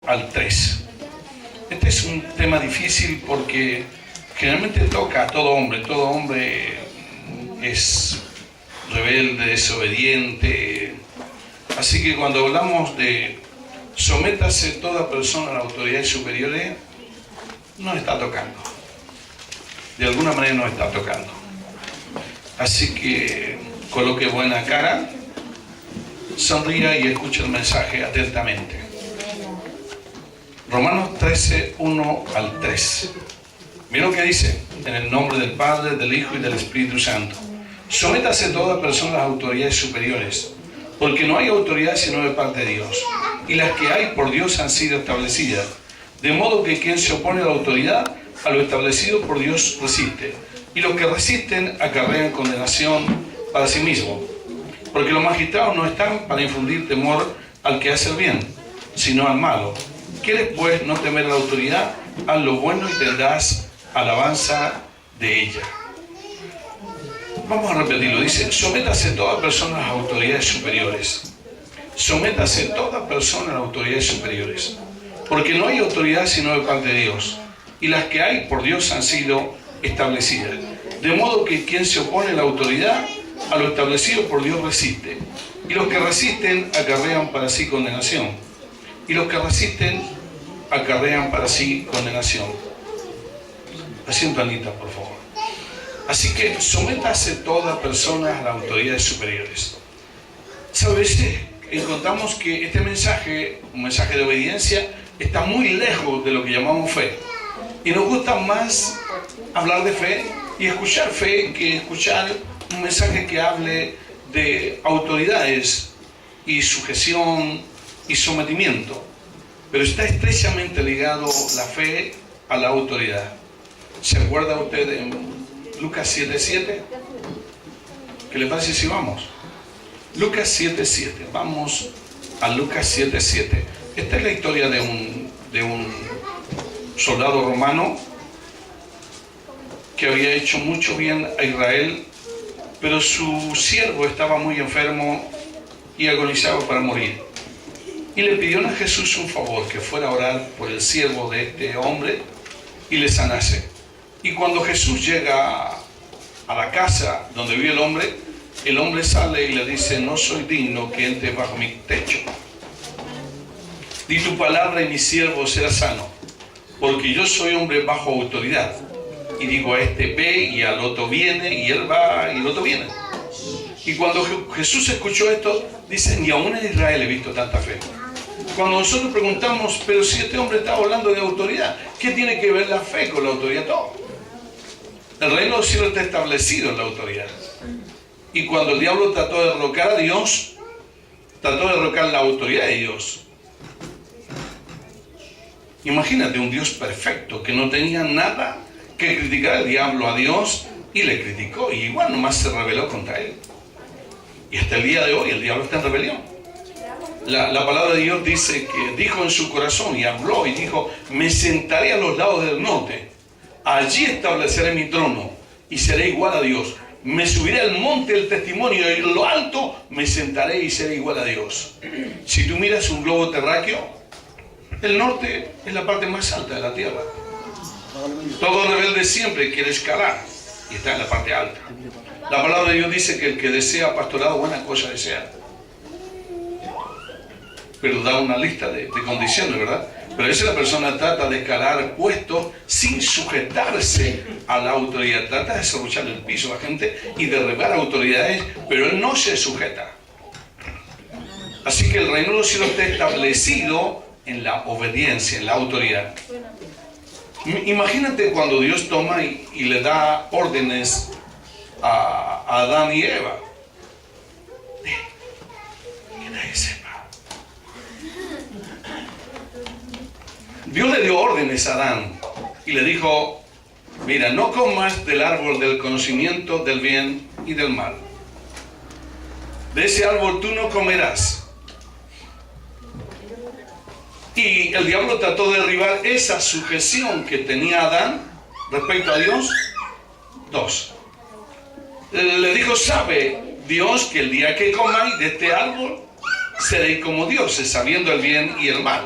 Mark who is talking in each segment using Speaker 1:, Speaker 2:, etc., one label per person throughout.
Speaker 1: al 3. Este es un tema difícil porque generalmente toca a todo hombre. Todo hombre es rebelde, desobediente. Así que cuando hablamos de sométase toda persona a las autoridades superiores, nos está tocando. De alguna manera nos está tocando. Así que coloque buena cara, sonría y escuche el mensaje atentamente. Romanos 13, 1 al 3. Mira lo que dice: en el nombre del Padre, del Hijo y del Espíritu Santo. Sométase toda persona a las autoridades superiores, porque no hay autoridad sino de parte de Dios, y las que hay por Dios han sido establecidas, de modo que quien se opone a la autoridad, a lo establecido por Dios resiste, y los que resisten acarrean condenación para sí mismos, porque los magistrados no están para infundir temor al que hace el bien, sino al malo. ¿Quieres pues no temer a la autoridad? Haz lo bueno y tendrás alabanza de ella. Vamos a repetirlo. Dice: sométase toda persona a las autoridades superiores. Sométase toda persona a las autoridades superiores, porque no hay autoridad sino de parte de Dios, y las que hay por Dios han sido establecidas, de modo que quien se opone a la autoridad, a lo establecido por Dios resiste, y los que resisten acarrean para sí condenación, y los que resisten acarrean para sí condenación. Asiento, Anita, por favor. Así que sométase toda persona a las autoridades superiores. ¿Sabes? Encontramos que este mensaje, un mensaje de obediencia, está muy lejos de lo que llamamos fe. Y nos gusta más hablar de fe y escuchar fe que escuchar un mensaje que hable de autoridades y sujeción y sometimiento. Pero está estrechamente ligado la fe a la autoridad. ¿Se acuerda usted en Lucas 7:7? ¿Qué le parece si vamos? Lucas 7:7. Vamos a Lucas 7:7. Esta es la historia de un soldado romano que había hecho mucho bien a Israel, pero su siervo estaba muy enfermo y agonizaba para morir. Y le pidió a Jesús un favor, que fuera a orar por el siervo de este hombre y le sanase. Y cuando Jesús llega a la casa donde vive el hombre sale y le dice: no soy digno que entres bajo mi techo. Di tu palabra y mi siervo será sano, porque yo soy hombre bajo autoridad. Y digo a este ve y al otro viene, y él va y el otro viene. Y cuando Jesús escuchó esto, dice: ni aún en Israel he visto tanta fe. Cuando nosotros preguntamos: pero si este hombre está hablando de autoridad, ¿qué tiene que ver la fe con la autoridad? Todo. El reino de los cielos está establecido en la autoridad. Y cuando el diablo trató de derrocar a Dios, trató de derrocar la autoridad de Dios. Imagínate un Dios perfecto que no tenía nada que criticar al diablo a Dios, y le criticó, y igual nomás se rebeló contra él. Y hasta el día de hoy el diablo está en rebelión. La palabra de Dios dice que dijo en su corazón y habló y dijo: me sentaré a los lados del norte, allí estableceré mi trono y seré igual a Dios. Me subiré al monte del testimonio y en lo alto me sentaré y seré igual a Dios. Si tú miras un globo terráqueo, el norte es la parte más alta de la tierra. Todo rebelde siempre quiere escalar y está en la parte alta. La palabra de Dios dice que el que desea pastorado, buena cosa desea. Pero da una lista de condiciones, ¿verdad? Pero a veces la persona trata de escalar puestos sin sujetarse a la autoridad. Trata de serruchar el piso a la gente y derribar autoridades, pero él no se sujeta. Así que el reino de los cielos está establecido en la obediencia, en la autoridad. Imagínate cuando Dios toma y le da órdenes a Adán y Eva. Que nadie sepa. Dios le dio órdenes a Adán y le dijo: mira, no comas del árbol del conocimiento del bien y del mal. De ese árbol tú no comerás. Y el diablo trató de derribar esa sujeción que tenía Adán respecto a Dios. Dos. Le dijo: sabe Dios que el día que comáis de este árbol seréis como dioses, sabiendo el bien y el mal.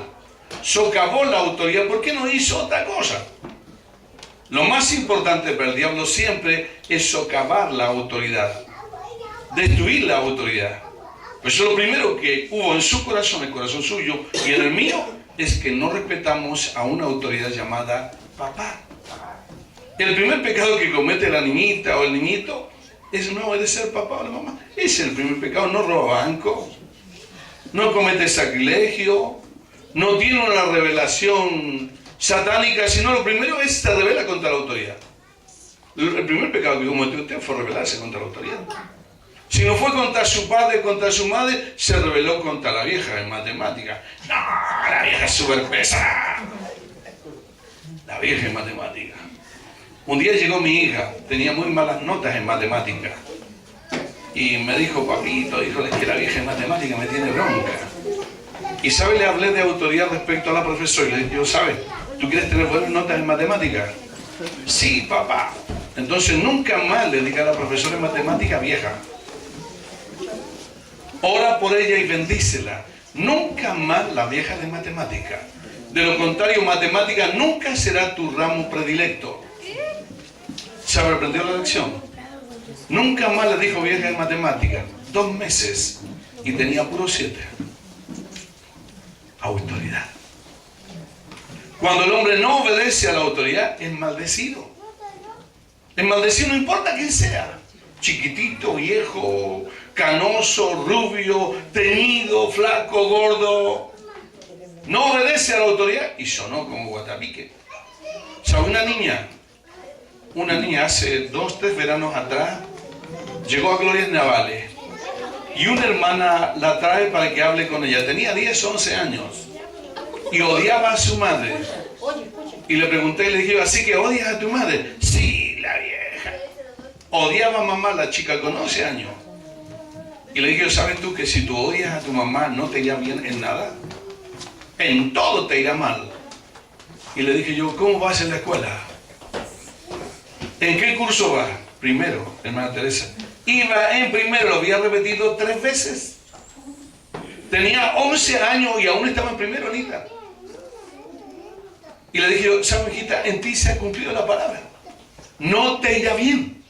Speaker 1: socavó la autoridad. ¿Por qué no hizo otra cosa? Lo más importante para el diablo siempre es socavar la autoridad, destruir la autoridad. Pues eso es lo primero que hubo en su corazón, el corazón suyo y en el mío, es que no respetamos a una autoridad llamada papá. El primer pecado que comete la niñita o el niñito es no obedecer al papá o la mamá. Ese es el primer pecado. No roba banco, no comete sacrilegio, no tiene una revelación satánica, sino lo primero es se revela contra la autoridad. El primer pecado que cometió usted fue rebelarse contra la autoridad. Si no fue contra su padre, contra su madre, se rebeló contra la vieja en matemática. No, la vieja es súper pesada. La vieja en matemática. Un día llegó mi hija, tenía muy malas notas en matemática. Y me dijo, papito, híjole, es que la vieja en matemática me tiene bronca. Y sabe, le hablé de autoridad respecto a la profesora. Y le dije, ¿sabes? ¿Tú quieres tener buenas notas en matemática? Sí, papá. Entonces nunca más le diga a la profesora en matemática vieja. Ora por ella y bendícela. Nunca más la vieja de matemática. De lo contrario, matemática nunca será tu ramo predilecto. ¿Se aprendió la lección? Nunca más le dijo vieja de matemática. 2 meses. Y tenía puro 7. Autoridad. Cuando el hombre no obedece a la autoridad, es maldecido. Es maldecido no importa quién sea. Chiquitito, viejo, canoso, rubio, teñido, flaco, gordo. No obedece a la autoridad y sonó como guatapique. ¿Sabe una niña? Una niña hace 2, 3 veranos atrás llegó a Glorias Navales y una hermana la trae para que hable con ella. Tenía 10, 11 años y odiaba a su madre. Y le pregunté y le dije, ¿así que odias a tu madre? Sí, la vieja. Odiaba a mamá, la chica con 11 años. Y le dije, ¿sabes tú que si tú odias a tu mamá no te irá bien en nada? En todo te irá mal. Y le dije yo, ¿cómo vas en la escuela? ¿En qué curso vas? Primero, hermana Teresa. Iba en primero, lo había repetido 3 veces. Tenía 11 años y aún estaba en primero, Anita. Y le dije yo, ¿sabes, hijita? En ti se ha cumplido la palabra. No te irá bien.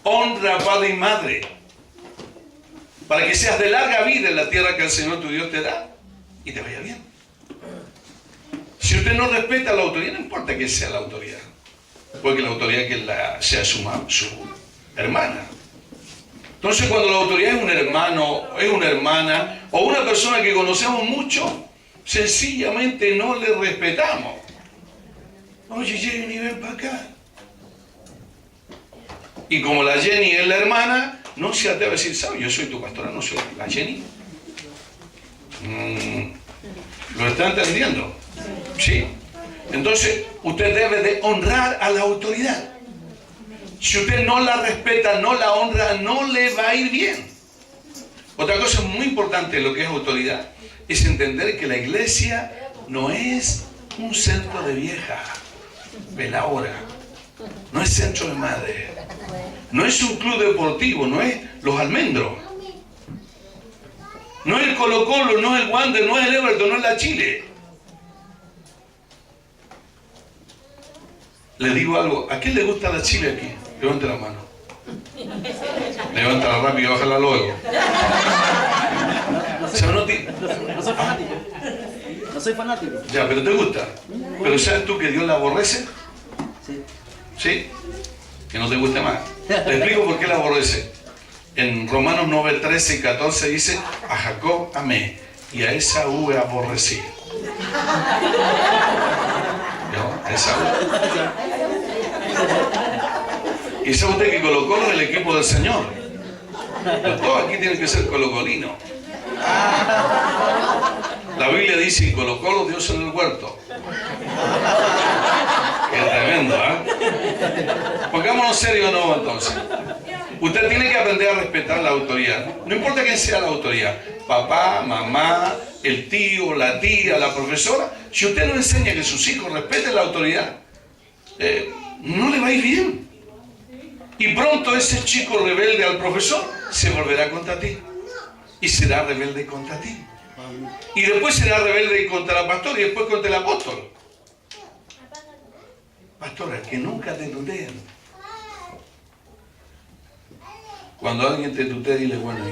Speaker 1: Honra a padre y madre, para que seas de larga vida en la tierra que el Señor tu Dios te da y te vaya bien. Si usted no respeta la autoridad, no importa que sea la autoridad, porque la autoridad que sea su hermana. Entonces, cuando la autoridad es un hermano, es una hermana o una persona que conocemos mucho, sencillamente no le respetamos. Oye, Jenny, ven para acá. Y como la Jenny es la hermana, no se atreve a decir, ¿sabes? Yo soy tu pastora, no soy la Jenny. ¿Lo está entendiendo? Sí. Entonces, usted debe de honrar a la autoridad. Si usted no la respeta, no la honra, no le va a ir bien. Otra cosa muy importante en lo que es autoridad es entender que la iglesia no es un centro de vieja, veladora, no es centro de madre, no es un club deportivo, no es los almendros, no es el Colo Colo, no es el Wander, no es el Everton, no es la Chile. Le digo algo, ¿a quién le gusta la Chile aquí? Levante la mano. Levántala rápido y bájala luego.
Speaker 2: No soy fanático. No soy fanático.
Speaker 1: Ya, pero te gusta. Pero ¿sabes tú que Dios la aborrece?
Speaker 2: Sí.
Speaker 1: ¿Sí? Que no te guste más. Te explico por qué la aborrece. En Romanos 9, 13 y 14 dice, a Jacob amé y a Esaú aborrecí. ¿No? Esaú. Y sabe usted que Colo Colo es el equipo del Señor. Pero todos aquí tienen que ser colocolinos. La Biblia dice, Colo Colo Dios en el huerto. Qué tremendo, ¿eh? Pongámonos serios no entonces. Usted tiene que aprender a respetar la autoridad. No importa quién sea la autoridad. Papá, mamá, el tío, la tía, la profesora. Si usted no enseña que sus hijos respeten la autoridad, no le va a ir bien. Y pronto ese chico rebelde al profesor se volverá contra ti. Y será rebelde contra ti. Y después será rebelde contra el pastor y después contra el apóstol. Pastora, que nunca te tuteen. Cuando alguien te tutea, dile, bueno,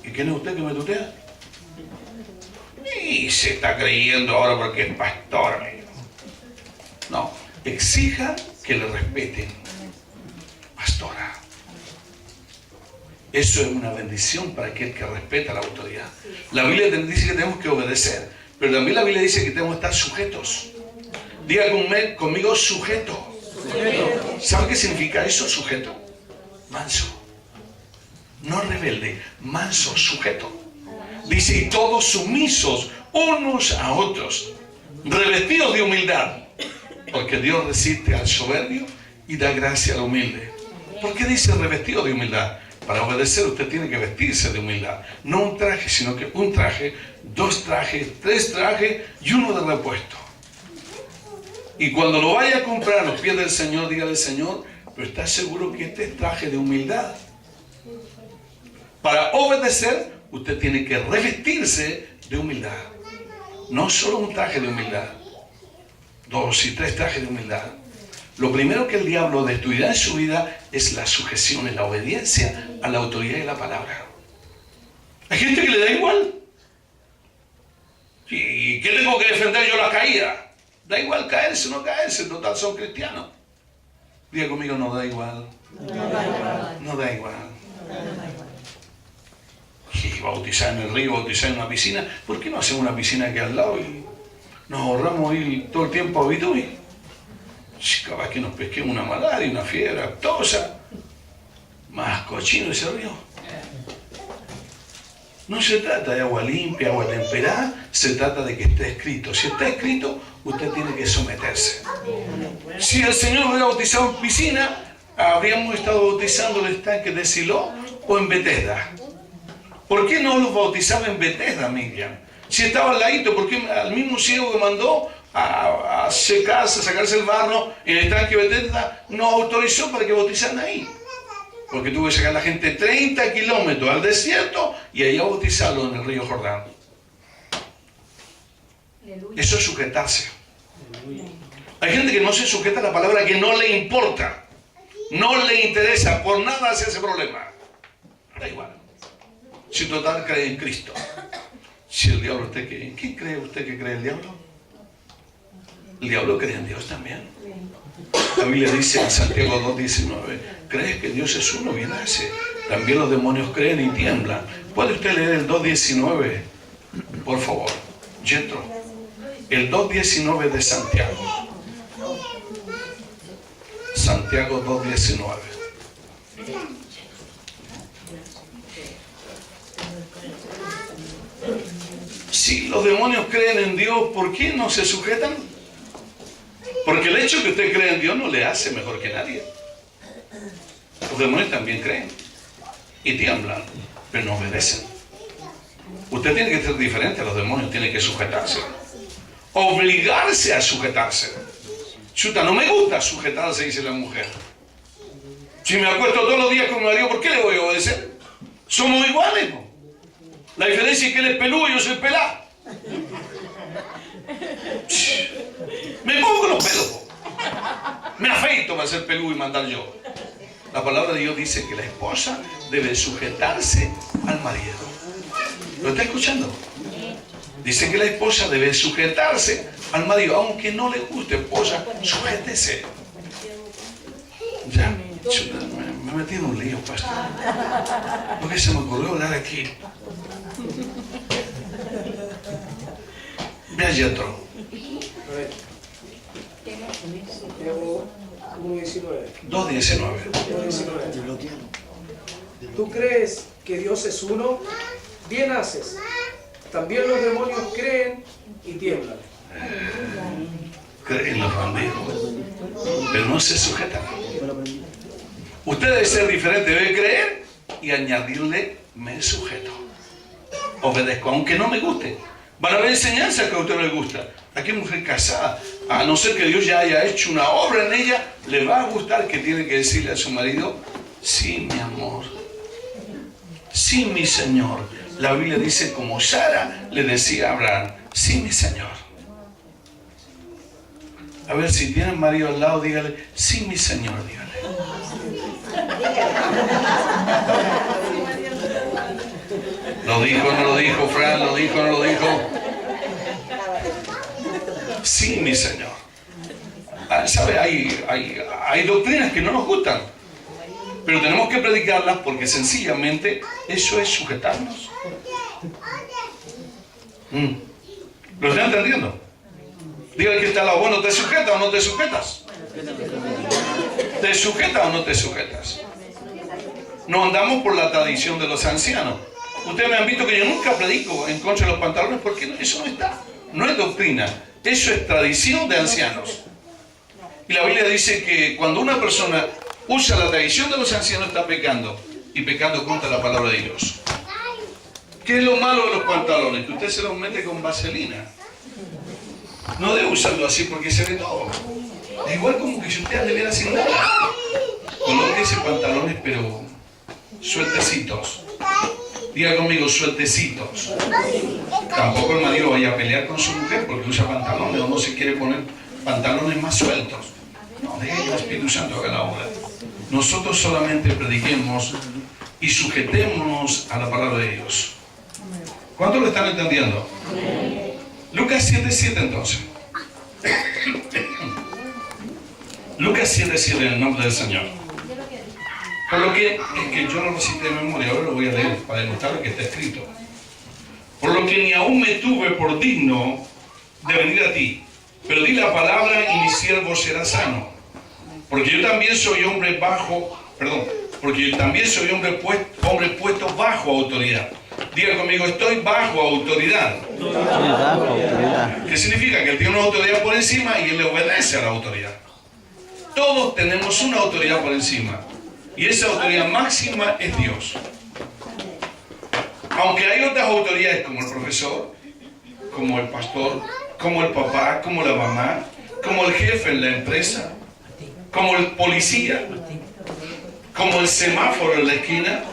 Speaker 1: ¿y quién es usted que me tutea? Y se está creyendo ahora porque es pastor, amigo. No, exija que le respeten. Pastora. Eso es una bendición para aquel que respeta la autoridad. La Biblia dice que tenemos que obedecer, pero también la Biblia dice que tenemos que estar sujetos. Diga conmigo sujeto. ¿Sabe qué significa eso? Sujeto. Manso. No rebelde, manso, sujeto. Dice, y todos sumisos unos a otros, revestidos de humildad, porque Dios resiste al soberbio y da gracia al humilde. ¿Por qué dice revestido de humildad? Para obedecer usted tiene que vestirse de humildad. No un traje, sino que un traje, dos trajes, tres trajes y uno de repuesto. Y cuando lo vaya a comprar a los pies del Señor, dígale, Señor, pero ¿estás seguro que este es traje de humildad? Para obedecer, usted tiene que revestirse de humildad. No solo un traje de humildad, dos y tres trajes de humildad. Lo primero que el diablo destruirá en su vida es la sujeción, es la obediencia a la autoridad y la palabra. Hay gente que le da igual. ¿Y qué tengo que defender yo la caída? Da igual caerse o no caerse, en total son cristianos. Diga conmigo, no da igual. No da igual. No da igual. Y bautizar en el río, bautizar en una piscina. ¿Por qué no hacemos una piscina aquí al lado y nos ahorramos ir todo el tiempo a Vituy? Si capaz que nos pesquemos una malaria, una fiebre aftosa, más cochino ese río. No se trata de agua limpia, agua temperada, se trata de que esté escrito. Si está escrito, usted tiene que someterse. Si el Señor hubiera bautizado en piscina, habríamos estado bautizando el estanque de Siló o en Betesda. ¿Por qué no los bautizaba en Betesda, Miriam? Si estaba al ladito, ¿por qué al mismo ciego que mandó a secarse, a sacarse el barro en el estanque de Betesda, no autorizó para que bautizaran ahí? Porque tuvo que sacar a la gente 30 kilómetros al desierto y allá bautizarlo en el río Jordán. Eso es sujetarse. Hay gente que no se sujeta a la palabra, que no le importa, no le interesa, por nada hace ese problema. Da igual. Si total cree en Cristo. Si el diablo, ¿usted cree? ¿En quién cree usted que cree el diablo? El diablo cree en Dios también. La Biblia dice en Santiago 2:19, ¿crees que Dios es uno? Bien hace. También los demonios creen y tiemblan. ¿Puede usted leer el 2:19? Por favor, Jetro. El 2:19 de Santiago. Santiago 2:19. Si los demonios creen en Dios, ¿por qué no se sujetan? Porque el hecho de que usted cree en Dios no le hace mejor que nadie. Los demonios también creen y tiemblan, pero no obedecen. Usted tiene que ser diferente a los demonios, tiene que sujetarse. Obligarse a sujetarse. Chuta, no me gusta sujetarse, dice la mujer. Si me acuesto todos los días con mi marido, ¿por qué le voy a obedecer? Somos iguales, ¿no? La diferencia es que él es peludo y yo soy pelado. Me pongo los pelos, po. Me afeito para ser peludo y mandar yo. La palabra de Dios dice que la esposa debe sujetarse al marido. ¿Lo está escuchando? Dice que la esposa debe sujetarse al marido, aunque no le guste. Esposa, sujétese. Ya, me metí en un lío, pastor. ¿Por qué se me ocurrió hablar aquí? Ve allí otro. 2:19.
Speaker 3: ¿Tú crees que Dios es uno? Bien haces. También los demonios creen y tiemblan.
Speaker 1: Creen los bandidos, pero no se sujetan. Usted debe ser diferente, debe creer y añadirle me sujeto. Obedezco, aunque no me guste. Van a haber enseñanzas que a usted no le gusta. Aquí hay mujer casada, a no ser que Dios ya haya hecho una obra en ella, le va a gustar que tiene que decirle a su marido, sí, mi amor, sí, mi Señor. La Biblia dice como Sara le decía a Abraham, sí, mi Señor. A ver, si tienen marido al lado, dígale, sí, mi Señor, dígale. ¿Lo dijo o no lo dijo, Fran? ¿Lo dijo o no lo dijo? Sí, mi Señor. ¿Sabe? Hay doctrinas que no nos gustan, pero tenemos que predicarlas porque sencillamente eso es sujetarnos. ¿Lo están entendiendo? Dígale que está al lado, bueno, ¿te sujetas o no te sujetas? ¿Te sujetas o no te sujetas? No andamos por la tradición de los ancianos. Ustedes me han visto que yo nunca predico en contra de los pantalones porque eso no está. No es doctrina, eso es tradición de ancianos. Y la Biblia dice que cuando una persona usa la tradición de los ancianos está pecando, y pecando contra la palabra de Dios. ¿Qué es lo malo de los pantalones? Que usted se los mete con vaselina. No debe usarlo así porque se ve todo. Es igual como que si usted anduviera sin nada. Colóquese pantalones pero sueltecitos. Diga conmigo, sueltecitos. Tampoco el marido vaya a pelear con su mujer porque usa pantalones o no se quiere poner pantalones más sueltos. No, deje que el Espíritu Santo haga la obra. Nosotros solamente prediquemos y sujetémonos a la palabra de Dios. ¿Cuántos lo están entendiendo? Lucas 7:7 entonces. Lucas 7:7 en el nombre del Señor. Por lo que, es que yo no lo cité de memoria, ahora lo voy a leer para demostrar lo que está escrito. Por lo que ni aún me tuve por digno de venir a ti, pero di la palabra y mi siervo será sano. Porque yo también soy hombre porque yo también soy hombre puesto bajo autoridad. Diga conmigo, estoy bajo autoridad. ¿Qué significa? Que él tiene una autoridad por encima y él le obedece a la autoridad. Todos tenemos una autoridad por encima. Y esa autoridad máxima es Dios. Aunque hay otras autoridades como el profesor, como el pastor, como el papá, como la mamá, como el jefe en la empresa, como el policía, como el semáforo en la esquina,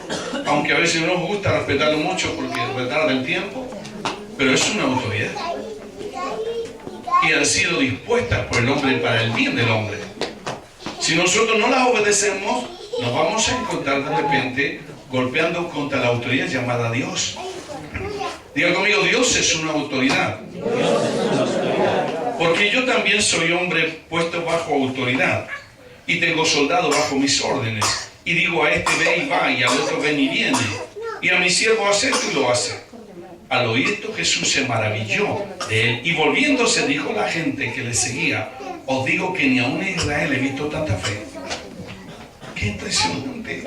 Speaker 1: aunque a veces no nos gusta respetarlo mucho porque retarda el tiempo, pero es una autoridad. Y han sido dispuestas por el hombre para el bien del hombre. Si nosotros no las obedecemos, nos vamos a encontrar de repente golpeando contra la autoridad llamada Dios. Diga conmigo, Dios es una autoridad. Porque yo también soy hombre puesto bajo autoridad y tengo soldados bajo mis órdenes. Y digo a este ve y va, y al otro ven y viene. Y a mi siervo hace esto y lo hace. Al oír esto Jesús se maravilló de él y volviéndose dijo a la gente que le seguía, os digo que ni aún en Israel he visto tanta fe. ¡Qué impresionante!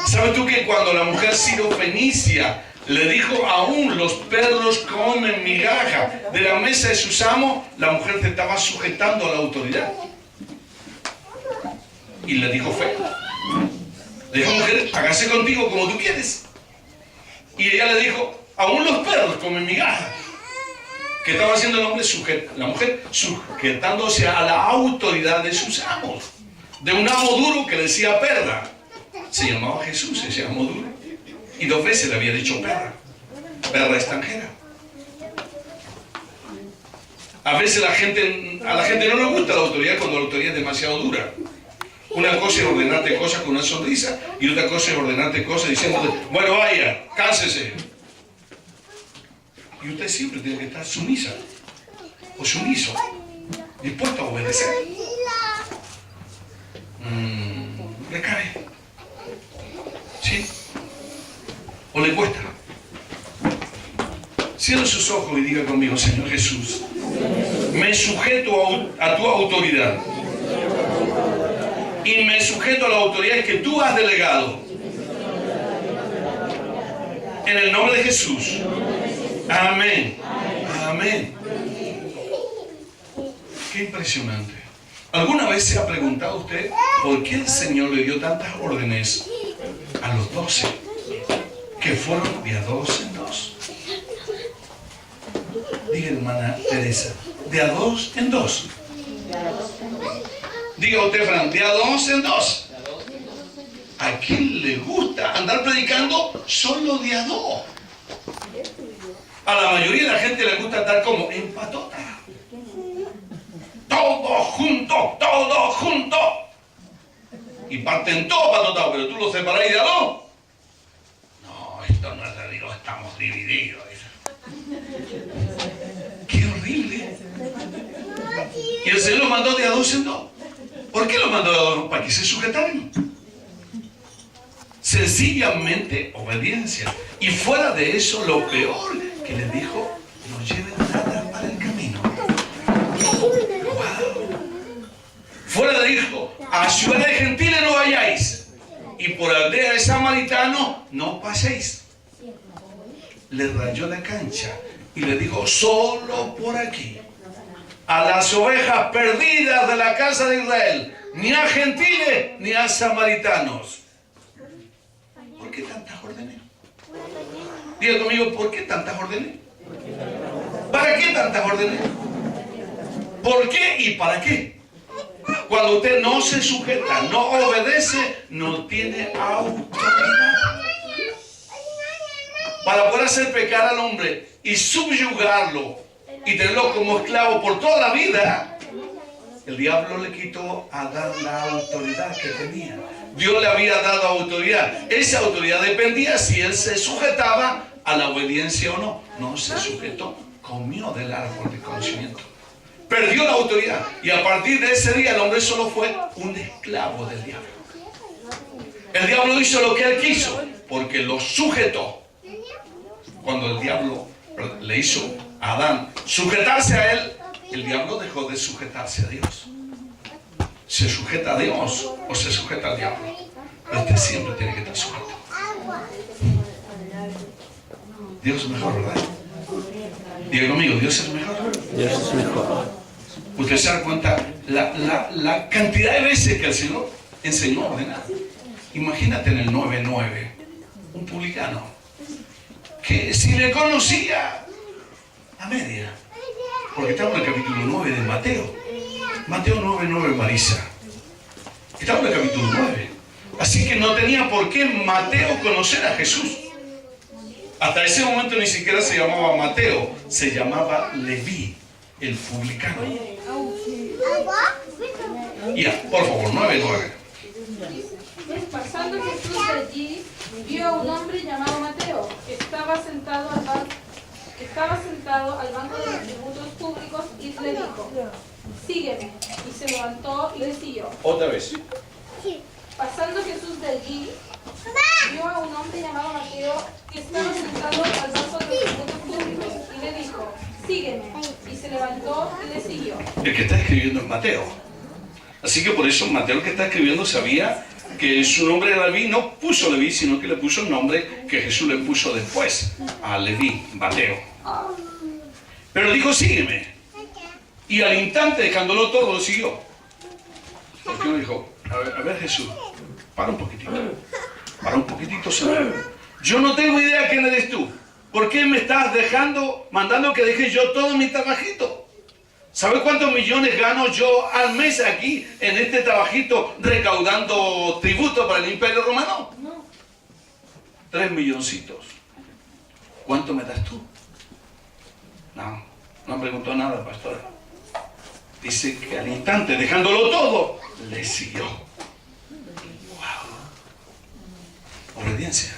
Speaker 1: ¿Sabes tú que cuando la mujer sirofenicia le dijo aún los perros comen migaja de la mesa de sus amos, la mujer te estaba sujetando a la autoridad? Y le dijo fe. Le dijo, mujer, hágase contigo como tú quieres. Y ella le dijo, aún los perros comen migaja. ¿Qué estaba haciendo el hombre? La mujer sujetándose a la autoridad de sus amos. De un amo duro que le decía perra. Se llamaba Jesús, ese amo duro. Y 2 veces le había dicho perra. Perra extranjera. A veces a la gente no le gusta la autoridad cuando la autoridad es demasiado dura. Una cosa es ordenarte cosas con una sonrisa y otra cosa es ordenarte cosas diciéndote, bueno, vaya, cánsese. Y usted siempre tiene que estar sumisa o sumiso, dispuesto a obedecer. ¿Le cabe? ¿Sí? ¿O le cuesta? Cierre sus ojos y diga conmigo, Señor Jesús, me sujeto a tu autoridad. Y me sujeto a las autoridades que tú has delegado. En el nombre de Jesús. Amén. Amén. Qué impresionante. ¿Alguna vez se ha preguntado usted por qué el Señor le dio tantas órdenes a los 12? Que fueron de a 2 en 2. Diga, hermana Teresa, de a 2 en 2. Diga usted, Fran, de a 2 en 2. ¿A quién le gusta andar predicando solo de a dos? A la mayoría de la gente le gusta andar como en patota. Todos juntos. Y parten todos patotados, pero tú los separás de a dos. No, esto no es de Dios, estamos divididos. ¡Qué horrible! Y el Señor los mandó de a dos en dos. ¿Por qué los mandó de a dos? Para que se sujetaran. Sencillamente obediencia. Y fuera de eso, lo peor que les dijo, no lleven nada para el camino. Wow. Fuera le dijo, a ciudades gentiles no vayáis, y por aldea de samaritanos no paséis. Le rayó la cancha y le dijo, solo por aquí, a las ovejas perdidas de la casa de Israel, ni a gentiles ni a samaritanos. ¿Por qué tantas órdenes? Diga conmigo, ¿por qué tantas órdenes? ¿Para qué tantas órdenes? ¿Por qué y para qué? Cuando usted no se sujeta, no obedece, no tiene autoridad. Para poder hacer pecar al hombre y subyugarlo y tenerlo como esclavo por toda la vida, el diablo le quitó a Adán la autoridad que tenía. Dios le había dado autoridad. Esa autoridad dependía si él se sujetaba a la obediencia o no. No se sujetó, comió del árbol de conocimiento. Perdió la autoridad. Y a partir de ese día el hombre solo fue un esclavo del diablo. El diablo hizo lo que él quiso porque lo sujetó. Cuando el diablo le hizo a Adán sujetarse a él, el diablo dejó de sujetarse a Dios. ¿Se sujeta a Dios o se sujeta al diablo? Usted siempre tiene que estar sujeto. Dios es mejor, ¿verdad? Diga conmigo, Dios es mejor.
Speaker 2: Dios es mejor.
Speaker 1: Usted se da cuenta la cantidad de veces que el Señor enseñó a ordenar. Imagínate en el 9:9, un publicano que si le conocía a media, porque estamos en el capítulo 9 de Mateo. Mateo 9:9, Marisa. Estamos en el capítulo 9. Así que no tenía por qué Mateo conocer a Jesús. Hasta ese momento ni siquiera se llamaba Mateo, se llamaba Leví, el publicano. Ya, por favor, 9:9.
Speaker 4: Pasando Jesús de allí, vio a un hombre llamado Mateo, que estaba sentado al banco de los tributos públicos, y le dijo, sígueme. Y se levantó y le siguió.
Speaker 1: Otra vez.
Speaker 4: Pasando Jesús de allí, vio a un hombre llamado Mateo, que estaba sentado al banco de los tributos públicos, y le dijo, sígueme. Y se levantó y le siguió.
Speaker 1: El que está escribiendo es Mateo. Así que por eso Mateo, el que está escribiendo, sabía que su nombre era Leví. No puso Leví, sino que le puso el nombre que Jesús le puso después a Leví, Mateo. Pero dijo, sígueme. Y al instante, dejándolo todo, lo siguió. Porque uno dijo, a ver Jesús, para un poquitito, Señor. Yo no tengo idea quién eres tú. ¿Por qué me estás mandando que deje yo todo mi trabajito? ¿Sabes cuántos millones gano yo al mes aquí, en este trabajito, recaudando tributo para el Imperio Romano?
Speaker 4: No.
Speaker 1: 3 milloncitos. ¿Cuánto me das tú? No preguntó nada, pastor. Dice que al instante, dejándolo todo, le siguió. Wow. Obediencia.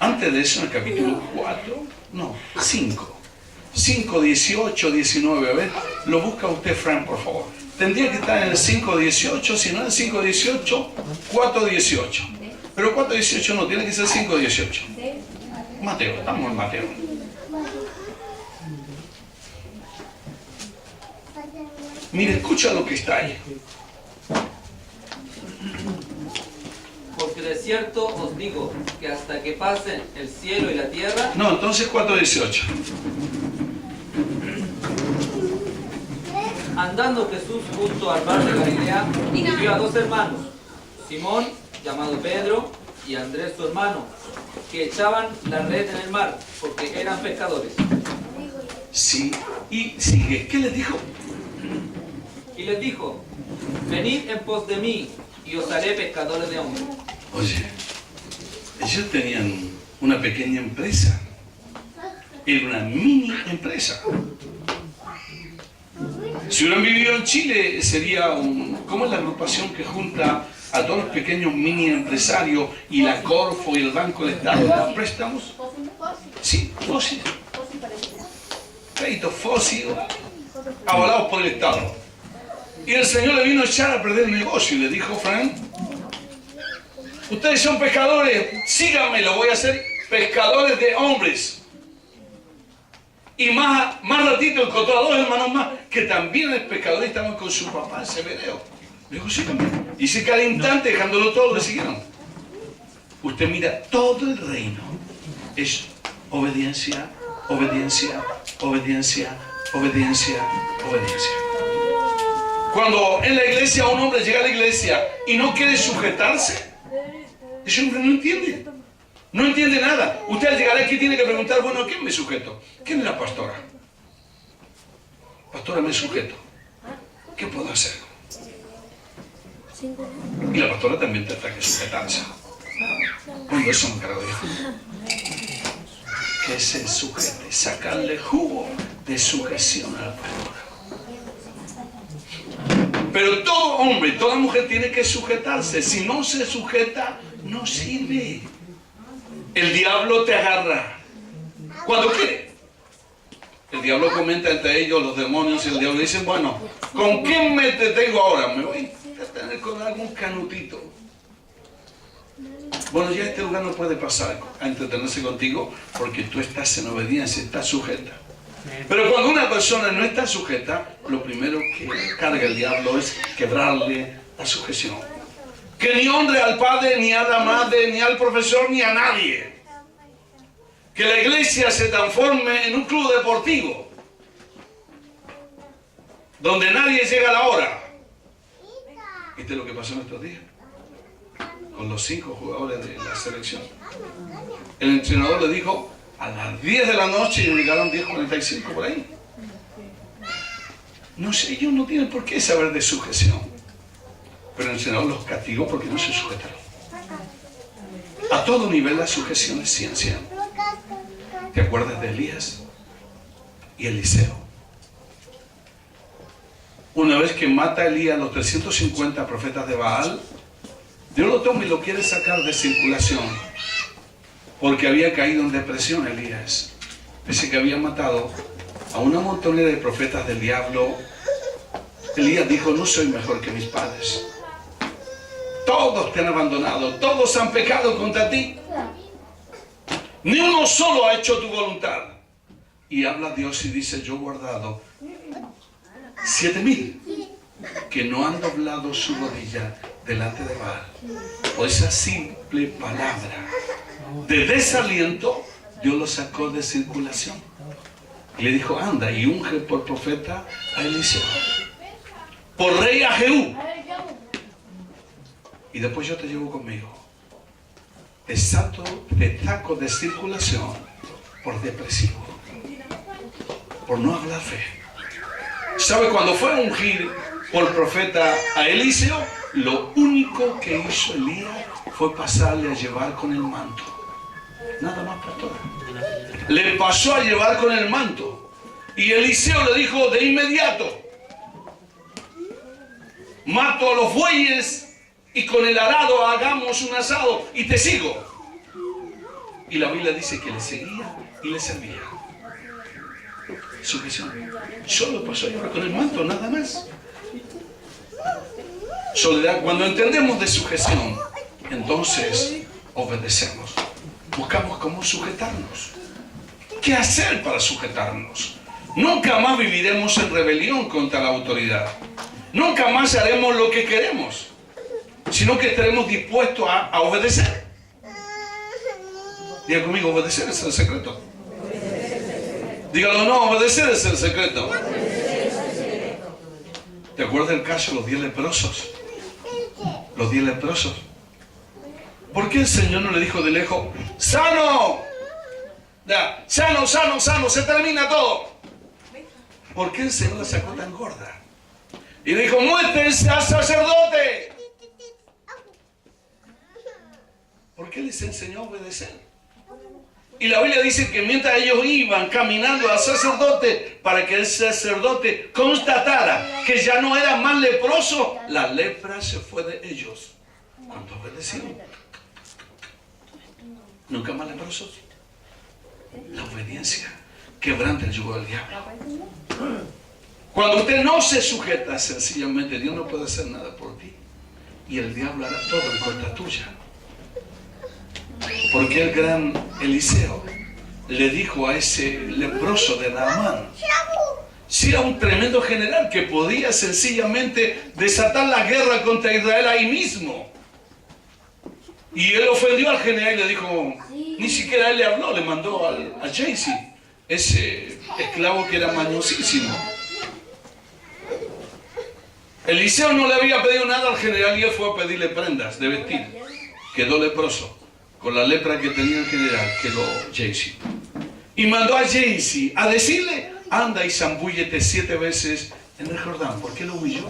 Speaker 1: Antes de eso, en el capítulo 5, 18, 19, a ver, lo busca usted, Frank, por favor. Tendría que estar en el 5, 18, si no en el 5, 18, 4, 18. Pero 4, 18 no, tiene que ser 5, 18. Mateo, estamos en Mateo. Mire, escucha lo que está ahí.
Speaker 5: Porque de cierto os digo que hasta que pasen el cielo y la tierra...
Speaker 1: No, entonces 4:18.
Speaker 5: Andando Jesús junto al mar de Galilea, vio a 2 hermanos, Simón, llamado Pedro, y Andrés su hermano, que echaban la red en el mar, porque eran pescadores.
Speaker 1: Sí, y sigue. ¿Qué les dijo?
Speaker 5: Y les dijo, venid en pos de mí, y os haré pescadores de hombres.
Speaker 1: Oye, ellos tenían una pequeña empresa. Era una mini empresa. Si hubieran vivido en Chile, sería ¿cómo es la agrupación que junta a todos los pequeños mini empresarios y la Corfo y el Banco del Estado da préstamos? Sí, fósil. Créditos fósiles avalados por el Estado. Y el Señor le vino a echar a perder el negocio y le dijo, Frank, ustedes son pescadores, síganme, lo voy a hacer pescadores de hombres. Y más ratito encontró a dos hermanos más que también es pescador y estaban con su papá en Zebedeo. Le dijo, síganme. Y ese cada instante, dejándolo todo, le siguieron. Usted mira, todo el reino es obediencia, obediencia, obediencia, obediencia, obediencia. Cuando en la iglesia un hombre llega a la iglesia y no quiere sujetarse, ese hombre no entiende. No entiende nada. Usted al llegar aquí tiene que preguntar, bueno, ¿a quién me sujeto? ¿Quién es la pastora? Pastora, me sujeto. ¿Qué puedo hacer? Y la pastora también tendrá que sujetarse. Cuando eso me encargo yo. Que se sujete, sacarle jugo de sujeción a la pastora. Pero todo hombre, toda mujer tiene que sujetarse. Si no se sujeta, no sirve. El diablo te agarra cuando quiere. El diablo comenta entre ellos, los demonios, y el diablo dicen, bueno, ¿con quién me detengo ahora? Me voy a tener con algún canutito. Bueno, ya este lugar no puede pasar a entretenerse contigo porque tú estás en obediencia, estás sujeta. Pero cuando una persona no está sujeta, lo primero que carga el diablo es quebrarle la sujeción. Que ni honre al padre, ni a la madre, ni al profesor, ni a nadie. Que la iglesia se transforme en un club deportivo, donde nadie llega a la hora. ¿Viste lo que pasó en estos días? Con los 5 jugadores de la selección. El entrenador le dijo a las 10 de la noche y llegaron 10:45 por ahí. No sé, ellos no tienen por qué saber de sujeción. Pero el entrenador los castigó porque no se sujetaron. A todo nivel la sujeción es ciencia. ¿Te acuerdas de Elías y Eliseo? Una vez que mata a Elías a los 350 profetas de Baal, Dios lo toma y lo quiere sacar de circulación. Porque había caído en depresión Elías. Dice que había matado a una montonera de profetas del diablo. Elías dijo, no soy mejor que mis padres. Todos te han abandonado, todos han pecado contra ti. Ni uno solo ha hecho tu voluntad. Y habla Dios y dice, yo he guardado 7,000 que no han doblado su rodilla delante de Baal. Por esa simple palabra de desaliento, Dios lo sacó de circulación. Y le dijo, anda y unge por profeta a Eliseo, por rey a Jehú. Y después yo te llevo conmigo. Te saco de circulación por depresivo, por no hablar fe. ¿Sabe? Cuando fue a ungir por profeta a Eliseo, lo único que hizo Elías fue pasarle a llevar con el manto. Nada más, pastor. Le pasó a llevar con el manto. Y Eliseo le dijo de inmediato, mato a los bueyes y con el arado hagamos un asado y te sigo. Y la Biblia dice que le seguía y le servía. Sujeción. Solo pasó a llevar con el manto, nada más. Soledad. Cuando entendemos de sujeción, entonces obedecemos. Buscamos cómo sujetarnos. ¿Qué hacer para sujetarnos? Nunca más viviremos en rebelión contra la autoridad. Nunca más haremos lo que queremos, sino que estaremos dispuestos a obedecer. Diga conmigo, obedecer es el secreto. Dígalo, no, obedecer es el secreto. ¿Te acuerdas del caso de los 10 leprosos? Los 10 leprosos. ¿Por qué el Señor no le dijo de lejos, ¡sano! Ya, sano, sano, sano, se termina todo. ¿Por qué el Señor la sacó tan gorda? Y dijo, muéstrense al sacerdote. Porque Él les enseñó a obedecer. Y la Biblia dice que mientras ellos iban caminando al sacerdote, para que el sacerdote constatara que ya no era más leproso, la lepra se fue de ellos. Cuando obedecieron, nunca más leprosos. La obediencia quebranta el yugo del diablo. Cuando usted no se sujeta, sencillamente Dios no puede hacer nada por ti. Y el diablo hará todo en contra tuya. Porque el gran Eliseo le dijo a ese leproso de Naamán, si era un tremendo general que podía sencillamente desatar la guerra contra Israel ahí mismo. Y él ofendió al general y le dijo, ni siquiera él le habló, le mandó a Jaycee, ese esclavo que era mañosísimo. Eliseo no le había pedido nada al general y él fue a pedirle prendas de vestir. Quedó leproso. Con la lepra que tenía el general, quedó Jaycee. Y mandó a Jaycee a decirle, anda y zambúllete 7 veces en el Jordán. ¿Por qué lo humilló?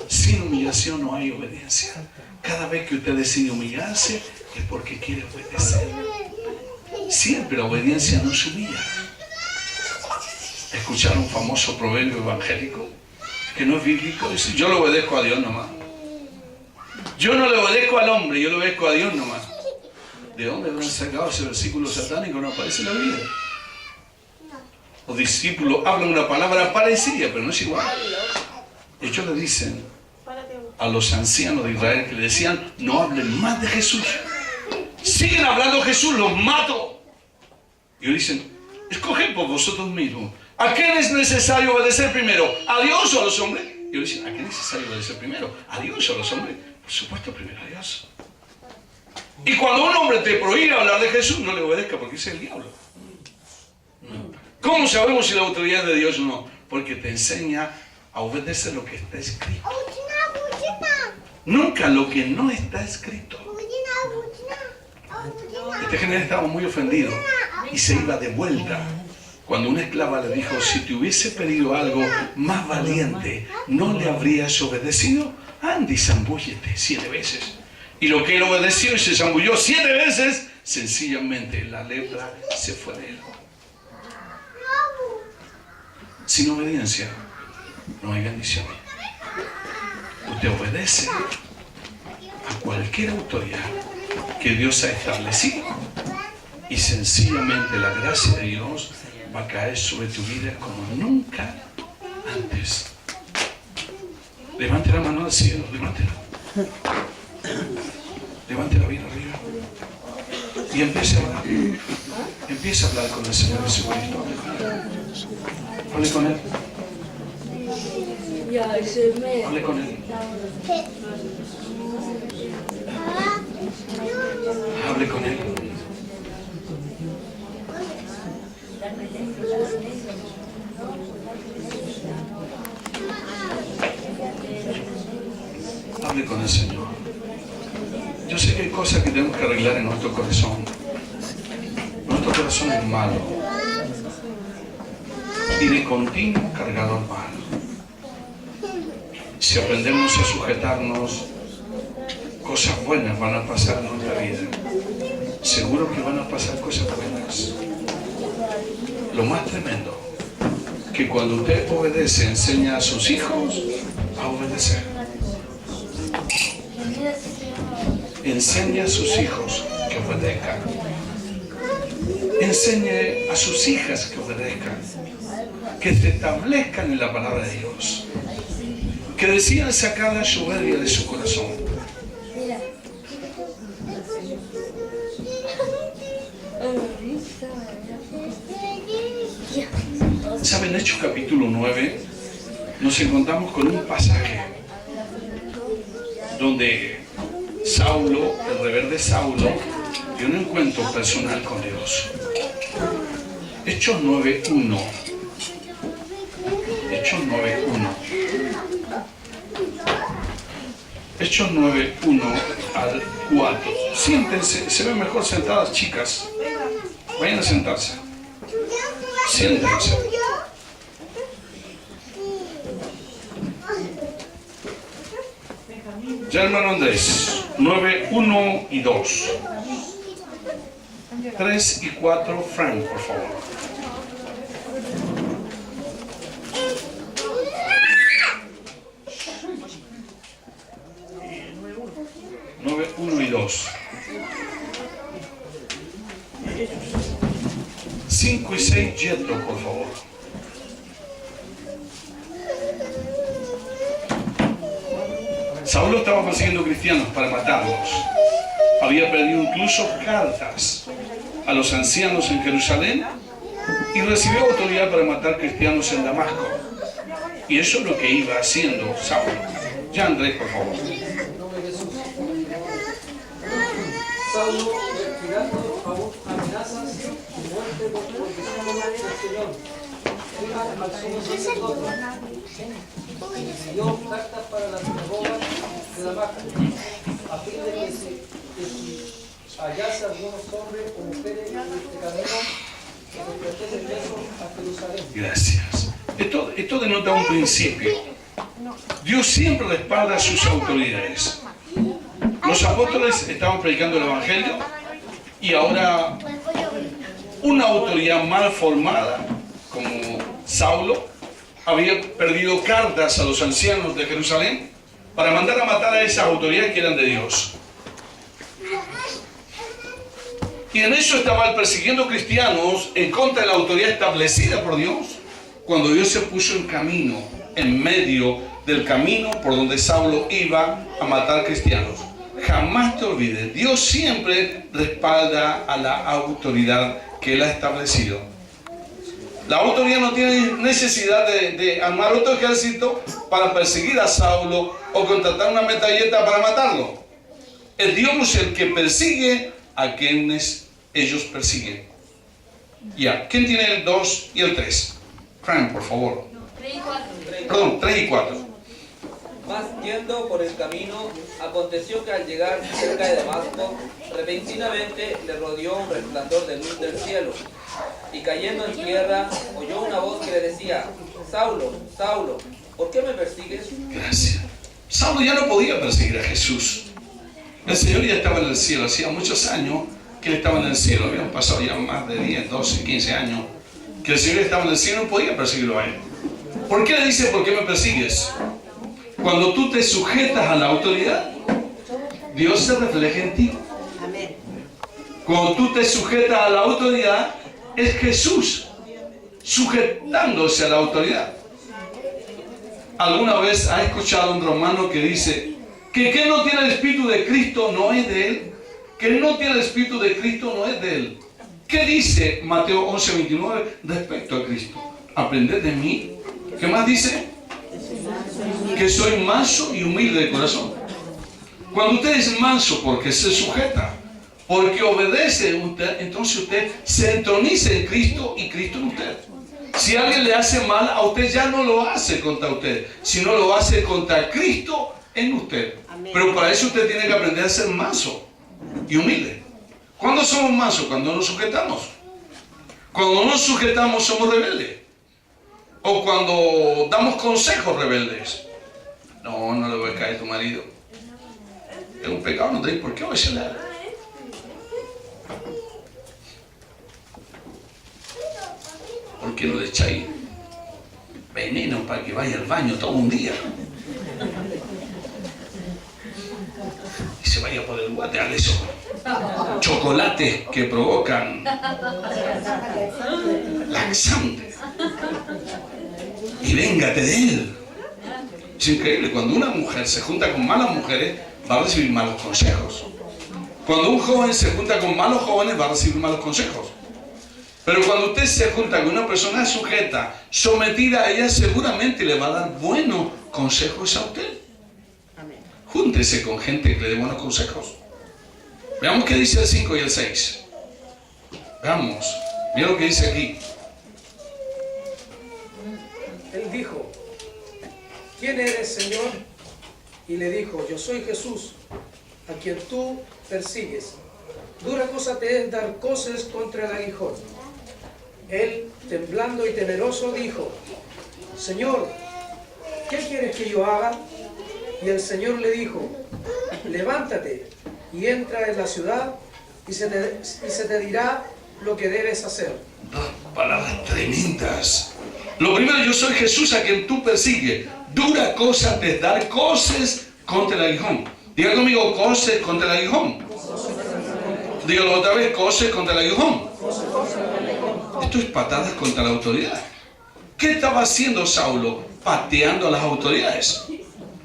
Speaker 1: Sin humillación no hay obediencia. Cada vez que usted decide humillarse, es porque quiere obedecer. Siempre la obediencia nos humilla. ¿Escucharon un famoso proverbio evangélico? Que no es bíblico. Dice, yo le obedezco a Dios nomás. Yo no le obedezco al hombre, yo le obedezco a Dios nomás. ¿De dónde habrán sacado ese versículo satánico? No aparece en la Biblia. Los discípulos hablan una palabra parecida, pero no es igual. Ellos le dicen a los ancianos de Israel que le decían, no hablen más de Jesús. Siguen hablando de Jesús, los mato. Y ellos dicen, escogen por vosotros mismos. ¿A quién es necesario obedecer primero? ¿A Dios o a los hombres? Y ellos dicen, ¿a quién es necesario obedecer primero? ¿A Dios o a los hombres? Por supuesto, primero a Dios. Y cuando un hombre te prohíbe hablar de Jesús, no le obedezca porque es el diablo. ¿Cómo sabemos si la autoridad es de Dios o no? Porque te enseña a obedecer lo que está escrito. Nunca lo que no está escrito. Este general estaba muy ofendido y se iba de vuelta. Cuando una esclava le dijo, si te hubiese pedido algo más valiente, ¿no le habrías obedecido? Anda y zambúllete 7 veces. Y lo que él obedeció y se zambulló 7 veces, sencillamente la lepra se fue de él. Sin obediencia no hay bendición. Usted obedece a cualquier autoridad que Dios ha establecido y sencillamente la gracia de Dios va a caer sobre tu vida como nunca antes. Levante la mano al cielo, levántela. Levántela bien arriba. Y empiece a hablar. Empieza a hablar con el Señor Jesucristo. Hable con Él. Hable con Él. Hable con Él. Hable con el Señor. Yo sé que hay cosas que tenemos que arreglar en nuestro corazón. Nuestro corazón es malo y de continuo cargador malo. Si aprendemos a sujetarnos, cosas buenas van a pasar en nuestra vida. Seguro que van a pasar cosas buenas. Lo más tremendo, que cuando usted obedece, enseña a sus hijos a obedecer. Enseña a sus hijos que obedezcan. Enseñe a sus hijas que obedezcan. Que se establezcan en la palabra de Dios. Que decidan sacar la soberbia de su corazón. ¿Saben? Hechos capítulo 9 nos encontramos con un pasaje donde Saulo, el rebelde Saulo, tiene un encuentro personal con Dios. Hechos 9:1. Hechos 9:1. Hechos 9:1 al 4. Siéntense, se ven mejor sentadas, chicas. Vayan a sentarse. Siéntense. Ya, hermano Andrés, 9, 1 y 2. 3 y 4, Frank, por favor. Nueve, 1 y 2. 5 y 6, Jetro, por favor. Saulo estaba persiguiendo cristianos para matarlos. Había perdido incluso cartas a los ancianos en Jerusalén y recibió autoridad para matar cristianos en Damasco. Y eso es lo que iba haciendo Saulo. Ya Andrés, por favor.
Speaker 3: Saulo, tirando amenazas y muerte porque el Señor. Iba al sumo sacerdote y escribió cartas para las sinagogas de Damasco, a fin de que si hallase algunos hombres o mujeres en este camino, que se trajesen presos a Jerusalén.
Speaker 1: Gracias. Esto denota un principio. Dios siempre respalda a sus autoridades. Los apóstoles estaban predicando el Evangelio y ahora una autoridad mal formada, como Saulo, había perdido cartas a los ancianos de Jerusalén para mandar a matar a esas autoridades que eran de Dios. Y en eso estaba persiguiendo cristianos en contra de la autoridad establecida por Dios, cuando Dios se puso en camino, en medio del camino por donde Saulo iba a matar cristianos. Jamás te olvides, Dios siempre respalda a la autoridad que Él ha establecido. La autoridad no tiene necesidad de armar otro ejército para perseguir a Saulo o contratar una metralleta para matarlo. Es Dios el que persigue a quienes ellos persiguen. Ya, ¿quién tiene el 2 y el 3? Frank, por favor.
Speaker 4: 3 y 4.
Speaker 1: Perdón, 3 y 4.
Speaker 5: Mas yendo por el camino, aconteció que al llegar cerca de Damasco, repentinamente le rodeó un resplandor de luz del cielo, y cayendo en tierra, oyó una voz que le decía: Saulo, Saulo, ¿por qué me persigues?
Speaker 1: Gracias. Saulo ya no podía perseguir a Jesús. El Señor ya estaba en el cielo. Hacía muchos años que Él estaba en el cielo. Habían pasado ya más de 10, 12, 15 años que el Señor estaba en el cielo. No podía perseguirlo a Él. ¿Por qué le dice por qué me persigues? Cuando tú te sujetas a la autoridad, Dios se refleja en ti. Cuando tú te sujetas a la autoridad, es Jesús sujetándose a la autoridad. ¿Alguna vez has escuchado a un romano que dice que no tiene el Espíritu de Cristo no es de él? Que no tiene el Espíritu de Cristo no es de él. ¿Qué dice Mateo 11:29 respecto a Cristo? Aprended de mí. ¿Qué más dice? Que soy manso y humilde de corazón. Cuando usted es manso porque se sujeta, porque obedece, entonces usted se entroniza en Cristo y Cristo en usted. Si alguien le hace mal a usted, ya no lo hace contra usted, sino lo hace contra Cristo en usted. Pero para eso usted tiene que aprender a ser manso y humilde. ¿Cuándo somos mansos? Cuando nos sujetamos. Cuando nos sujetamos somos rebeldes. O cuando damos consejos rebeldes. No le voy a caer a tu marido. Es un pecado, no tenéis por qué obedecerle. ¿Por qué no le echáis veneno para que vaya al baño todo un día? Y se vaya por el guate, dale eso. Chocolates que provocan laxantes. Y véngate de él. Es increíble, cuando una mujer se junta con malas mujeres, va a recibir malos consejos. Cuando un joven se junta con malos jóvenes, va a recibir malos consejos. Pero cuando usted se junta con una persona sujeta, sometida a ella, seguramente le va a dar buenos consejos a usted. Júntese con gente que le dé buenos consejos. Veamos qué dice el 5 y el 6. Veamos, mira lo que dice aquí.
Speaker 3: Él dijo: ¿quién eres, Señor? Y le dijo: yo soy Jesús, a quien tú persigues. Dura cosa te es dar coces contra el aguijón. Él, temblando y temeroso, dijo: Señor, ¿qué quieres que yo haga? Y el Señor le dijo: levántate y entra en la ciudad y se te dirá lo que debes hacer.
Speaker 1: Dos palabras tremendas. Lo primero, yo soy Jesús a quien tú persigues. Dura cosa de dar coces contra el aguijón. Diga conmigo, coces contra el aguijón. Dígalo otra vez, coces contra el aguijón. Esto es patadas contra la autoridad. ¿Qué estaba haciendo Saulo? Pateando a las autoridades.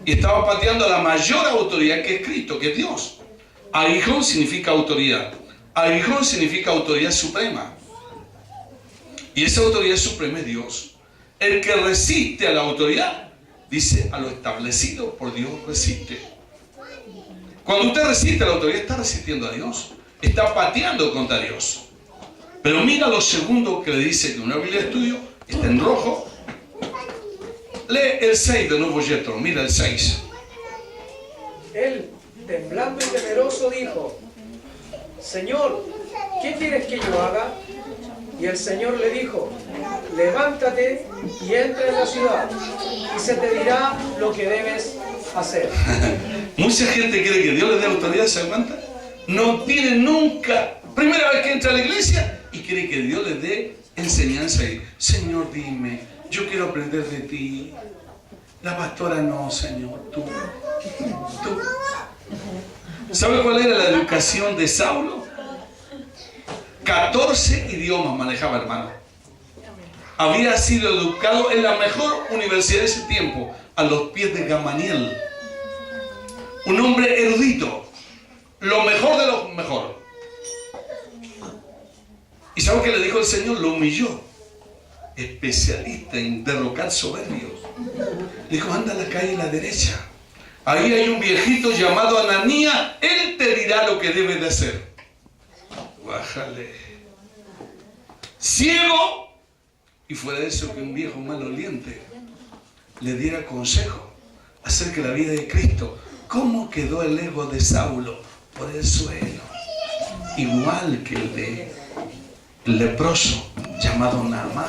Speaker 1: Y estaba pateando a la mayor autoridad que es Cristo, que es Dios. Aguijón significa autoridad. Aguijón significa autoridad suprema. Y esa autoridad suprema es Dios. El que resiste a la autoridad, dice, a lo establecido por Dios resiste. Cuando usted resiste a la autoridad, está resistiendo a Dios. Está pateando contra Dios. Pero mira lo segundo que le dice que una Biblia de estudio está en rojo. Lee el 6 de nuevo, Jethro. Mira el 6.
Speaker 3: Él, temblando y temeroso, dijo: Señor, ¿qué quieres que yo haga? Y el Señor le dijo: levántate y entra en la ciudad, y se te dirá lo que debes hacer.
Speaker 1: Mucha gente cree que Dios le dé autoridad, ¿se aguanta? No tiene nunca, primera vez que entra a la iglesia, y cree que Dios le dé enseñanza y, Señor, dime, yo quiero aprender de ti. La pastora no, Señor, tú. ¿Sabe cuál era la educación de Saulo? 14 idiomas manejaba, hermano. Había sido educado en la mejor universidad de ese tiempo, a los pies de Gamaliel. Un hombre erudito, lo mejor de lo mejor. ¿Y sabe qué le dijo el Señor? Lo humilló. Especialista en derrocar soberbios. Le dijo, anda a la calle a la derecha. Ahí hay un viejito llamado Ananías. Él te dirá lo que debes de hacer. Bájale. Ciego. Y fuera de eso, que un viejo maloliente le diera consejo acerca de la vida de Cristo. ¿Cómo quedó el ego de Saulo? Por el suelo. Igual que el de el leproso llamado Naamán.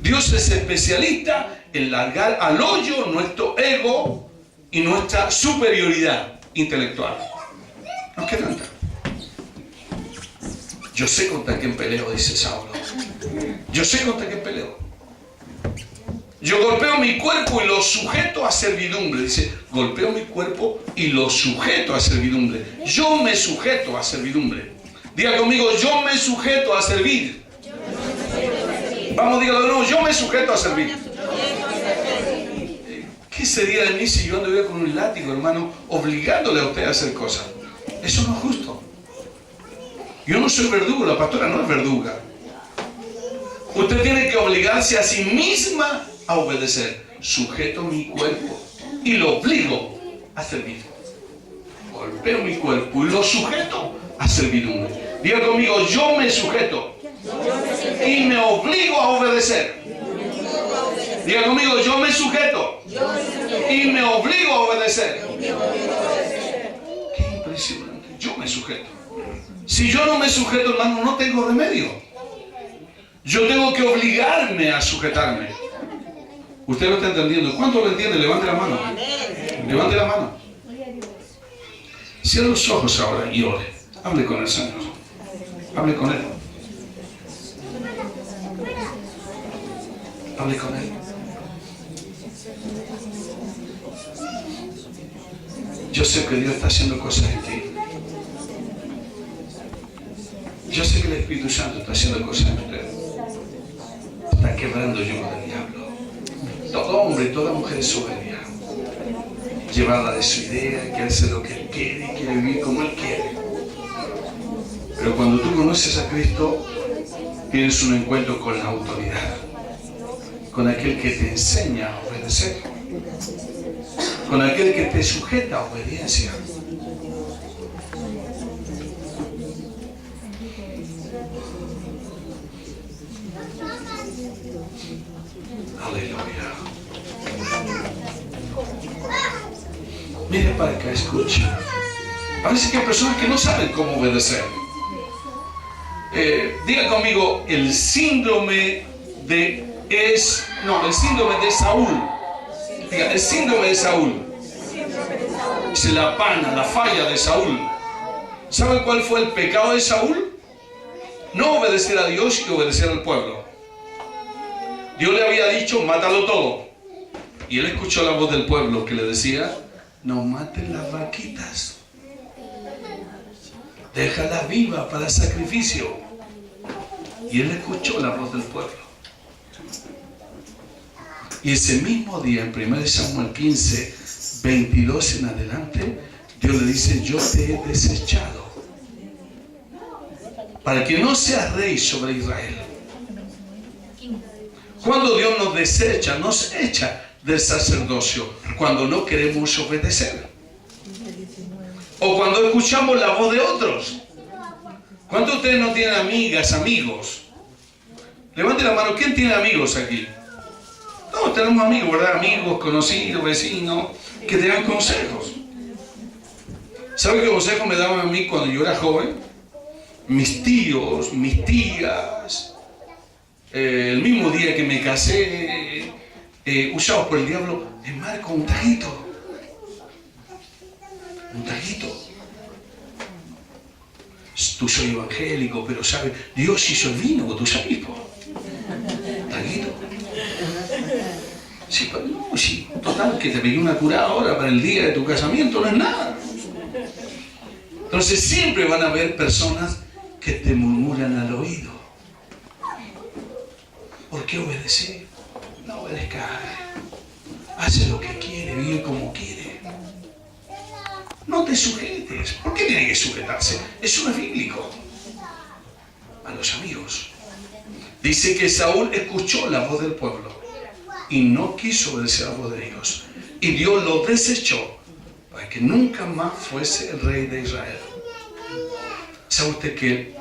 Speaker 1: Dios es especialista en largar al hoyo nuestro ego y nuestra superioridad intelectual. ¿Nos quedan? Yo sé contra quién peleo, dice Saulo. Yo sé contra quién peleo. Yo golpeo mi cuerpo y lo sujeto a servidumbre. Dice, golpeo mi cuerpo y lo sujeto a servidumbre. Yo me sujeto a servidumbre. Diga conmigo, yo me sujeto a servir. Vamos, dígalo de nuevo, yo me sujeto a servir. ¿Qué sería de mí si yo anduviera con un látigo, hermano, obligándole a usted a hacer cosas? Eso no es justo. Yo no soy verdugo, la pastora no es verduga. Usted tiene que obligarse a sí misma a obedecer. Sujeto mi cuerpo y lo obligo a servir. Golpeo mi cuerpo y lo sujeto a servidumbre. Diga conmigo, yo me sujeto y me obligo a obedecer. Diga conmigo, yo me sujeto y me obligo a obedecer. Qué impresionante, yo me sujeto. Si yo no me sujeto, hermano, no tengo remedio. Yo tengo que obligarme a sujetarme. ¿Usted lo está entendiendo? ¿Cuánto lo entiende? Levante la mano. Levante la mano. Cierre los ojos ahora y ore. Hable con el Señor. Hable con Él. Hable con Él. Yo sé que Dios está haciendo cosas en ti. Yo sé que el Espíritu Santo está haciendo cosas en usted. Está quebrando yugo del diablo. Todo hombre y toda mujer es soberbia. Llevada de su idea, quiere hacer lo que Él quiere, quiere vivir como Él quiere. Pero cuando tú conoces a Cristo, tienes un encuentro con la autoridad. Con aquel que te enseña a obedecer. Con aquel que te sujeta a obediencia. Aleluya. Mire para acá, escuche. Parece que hay personas que no saben cómo obedecer. Diga conmigo, el síndrome de Saúl. Diga, el síndrome de Saúl. Dice la pana, la falla de Saúl. ¿Saben cuál fue el pecado de Saúl? No obedecer a Dios y obedecer al pueblo. Dios le había dicho, mátalo todo. Y él escuchó la voz del pueblo que le decía, no maten las vaquitas. Déjala viva para sacrificio. Y él escuchó la voz del pueblo. Y ese mismo día, en 1 Samuel 15, 22 en adelante, Dios le dice, yo te he desechado para que no seas rey sobre Israel. Cuando Dios nos desecha, nos echa del sacerdocio, cuando no queremos obedecer. O cuando escuchamos la voz de otros. ¿Cuántos de ustedes no tienen amigas, amigos? Levanten la mano, ¿quién tiene amigos aquí? Todos tenemos amigos, ¿verdad? Amigos, conocidos, vecinos, que te dan consejos. ¿Sabe qué consejo me daban a mí cuando yo era joven? Mis tíos, mis tías, el mismo día que me casé, usados por el diablo, Marco, un tajito. Un tajito. Tú soy evangélico, pero sabes, Dios hizo el vino, tú sabes, po. Tajito. Sí, pero no, sí, total, que te pegué una curada ahora para el día de tu casamiento, no es nada. Entonces siempre van a haber personas que te murmuran al oído. ¿Por qué obedecer? No obedezca. Hace lo que quiere, vive como quiere. No te sujetes. ¿Por qué tiene que sujetarse? Eso no es bíblico. A los amigos. Dice que Saúl escuchó la voz del pueblo y no quiso obedecer a la voz de Dios. Y Dios lo desechó para que nunca más fuese el rey de Israel. ¿Sabe usted que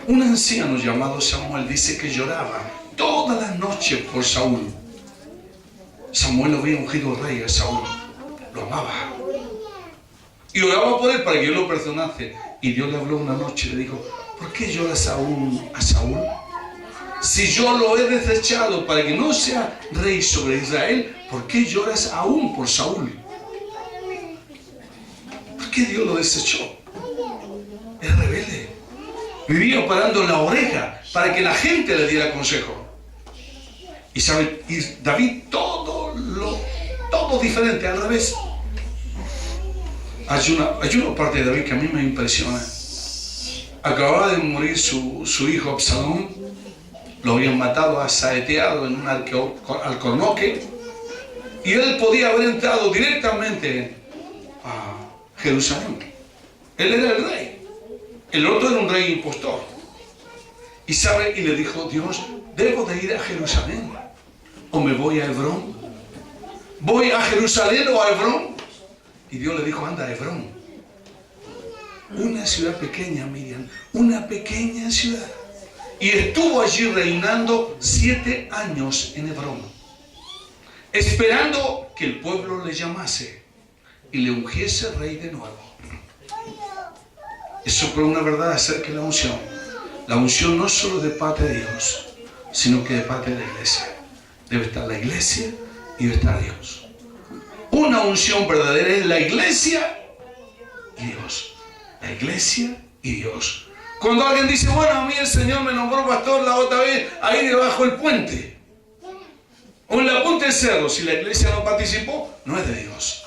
Speaker 1: un anciano llamado Samuel dice que lloraba todas las noches por Saúl? Samuel lo había ungido rey a Saúl. Lo amaba. Y oraba por él para que Dios lo perdonase. Y Dios le habló una noche y le dijo, ¿por qué lloras aún a Saúl? Si yo lo he desechado para que no sea rey sobre Israel, ¿por qué lloras aún por Saúl? ¿Por qué Dios lo desechó? Era rebelde. Vivía parando la oreja para que la gente le diera consejo. Y sabe, y David todo diferente, al revés. Hay una parte de David que a mí me impresiona. Acababa de morir su hijo Absalón. Lo habían matado, asaeteado en un alcornoque. Y él podía haber entrado directamente a Jerusalén. Él era el rey. El otro era un rey impostor. Y sabe, y le dijo, Dios, ¿debo de ir a Jerusalén? ¿O me voy a Hebrón? ¿Voy a Jerusalén o a Hebrón? Y Dios le dijo, anda a Hebrón. Una ciudad pequeña, Miriam. Una pequeña ciudad. Y estuvo allí reinando 7 años en Hebrón. Esperando que el pueblo le llamase y le ungiese rey de nuevo. Eso fue una verdad acerca de la unción. La unción no es solo de parte de Dios, sino que de parte de la iglesia. Debe estar la iglesia y debe estar Dios. Una unción verdadera es la iglesia y Dios. La iglesia y Dios. Cuando alguien dice, bueno, a mí el Señor me nombró pastor la otra vez, ahí debajo del puente. O en la punta del cerro, si la iglesia no participó, no es de Dios.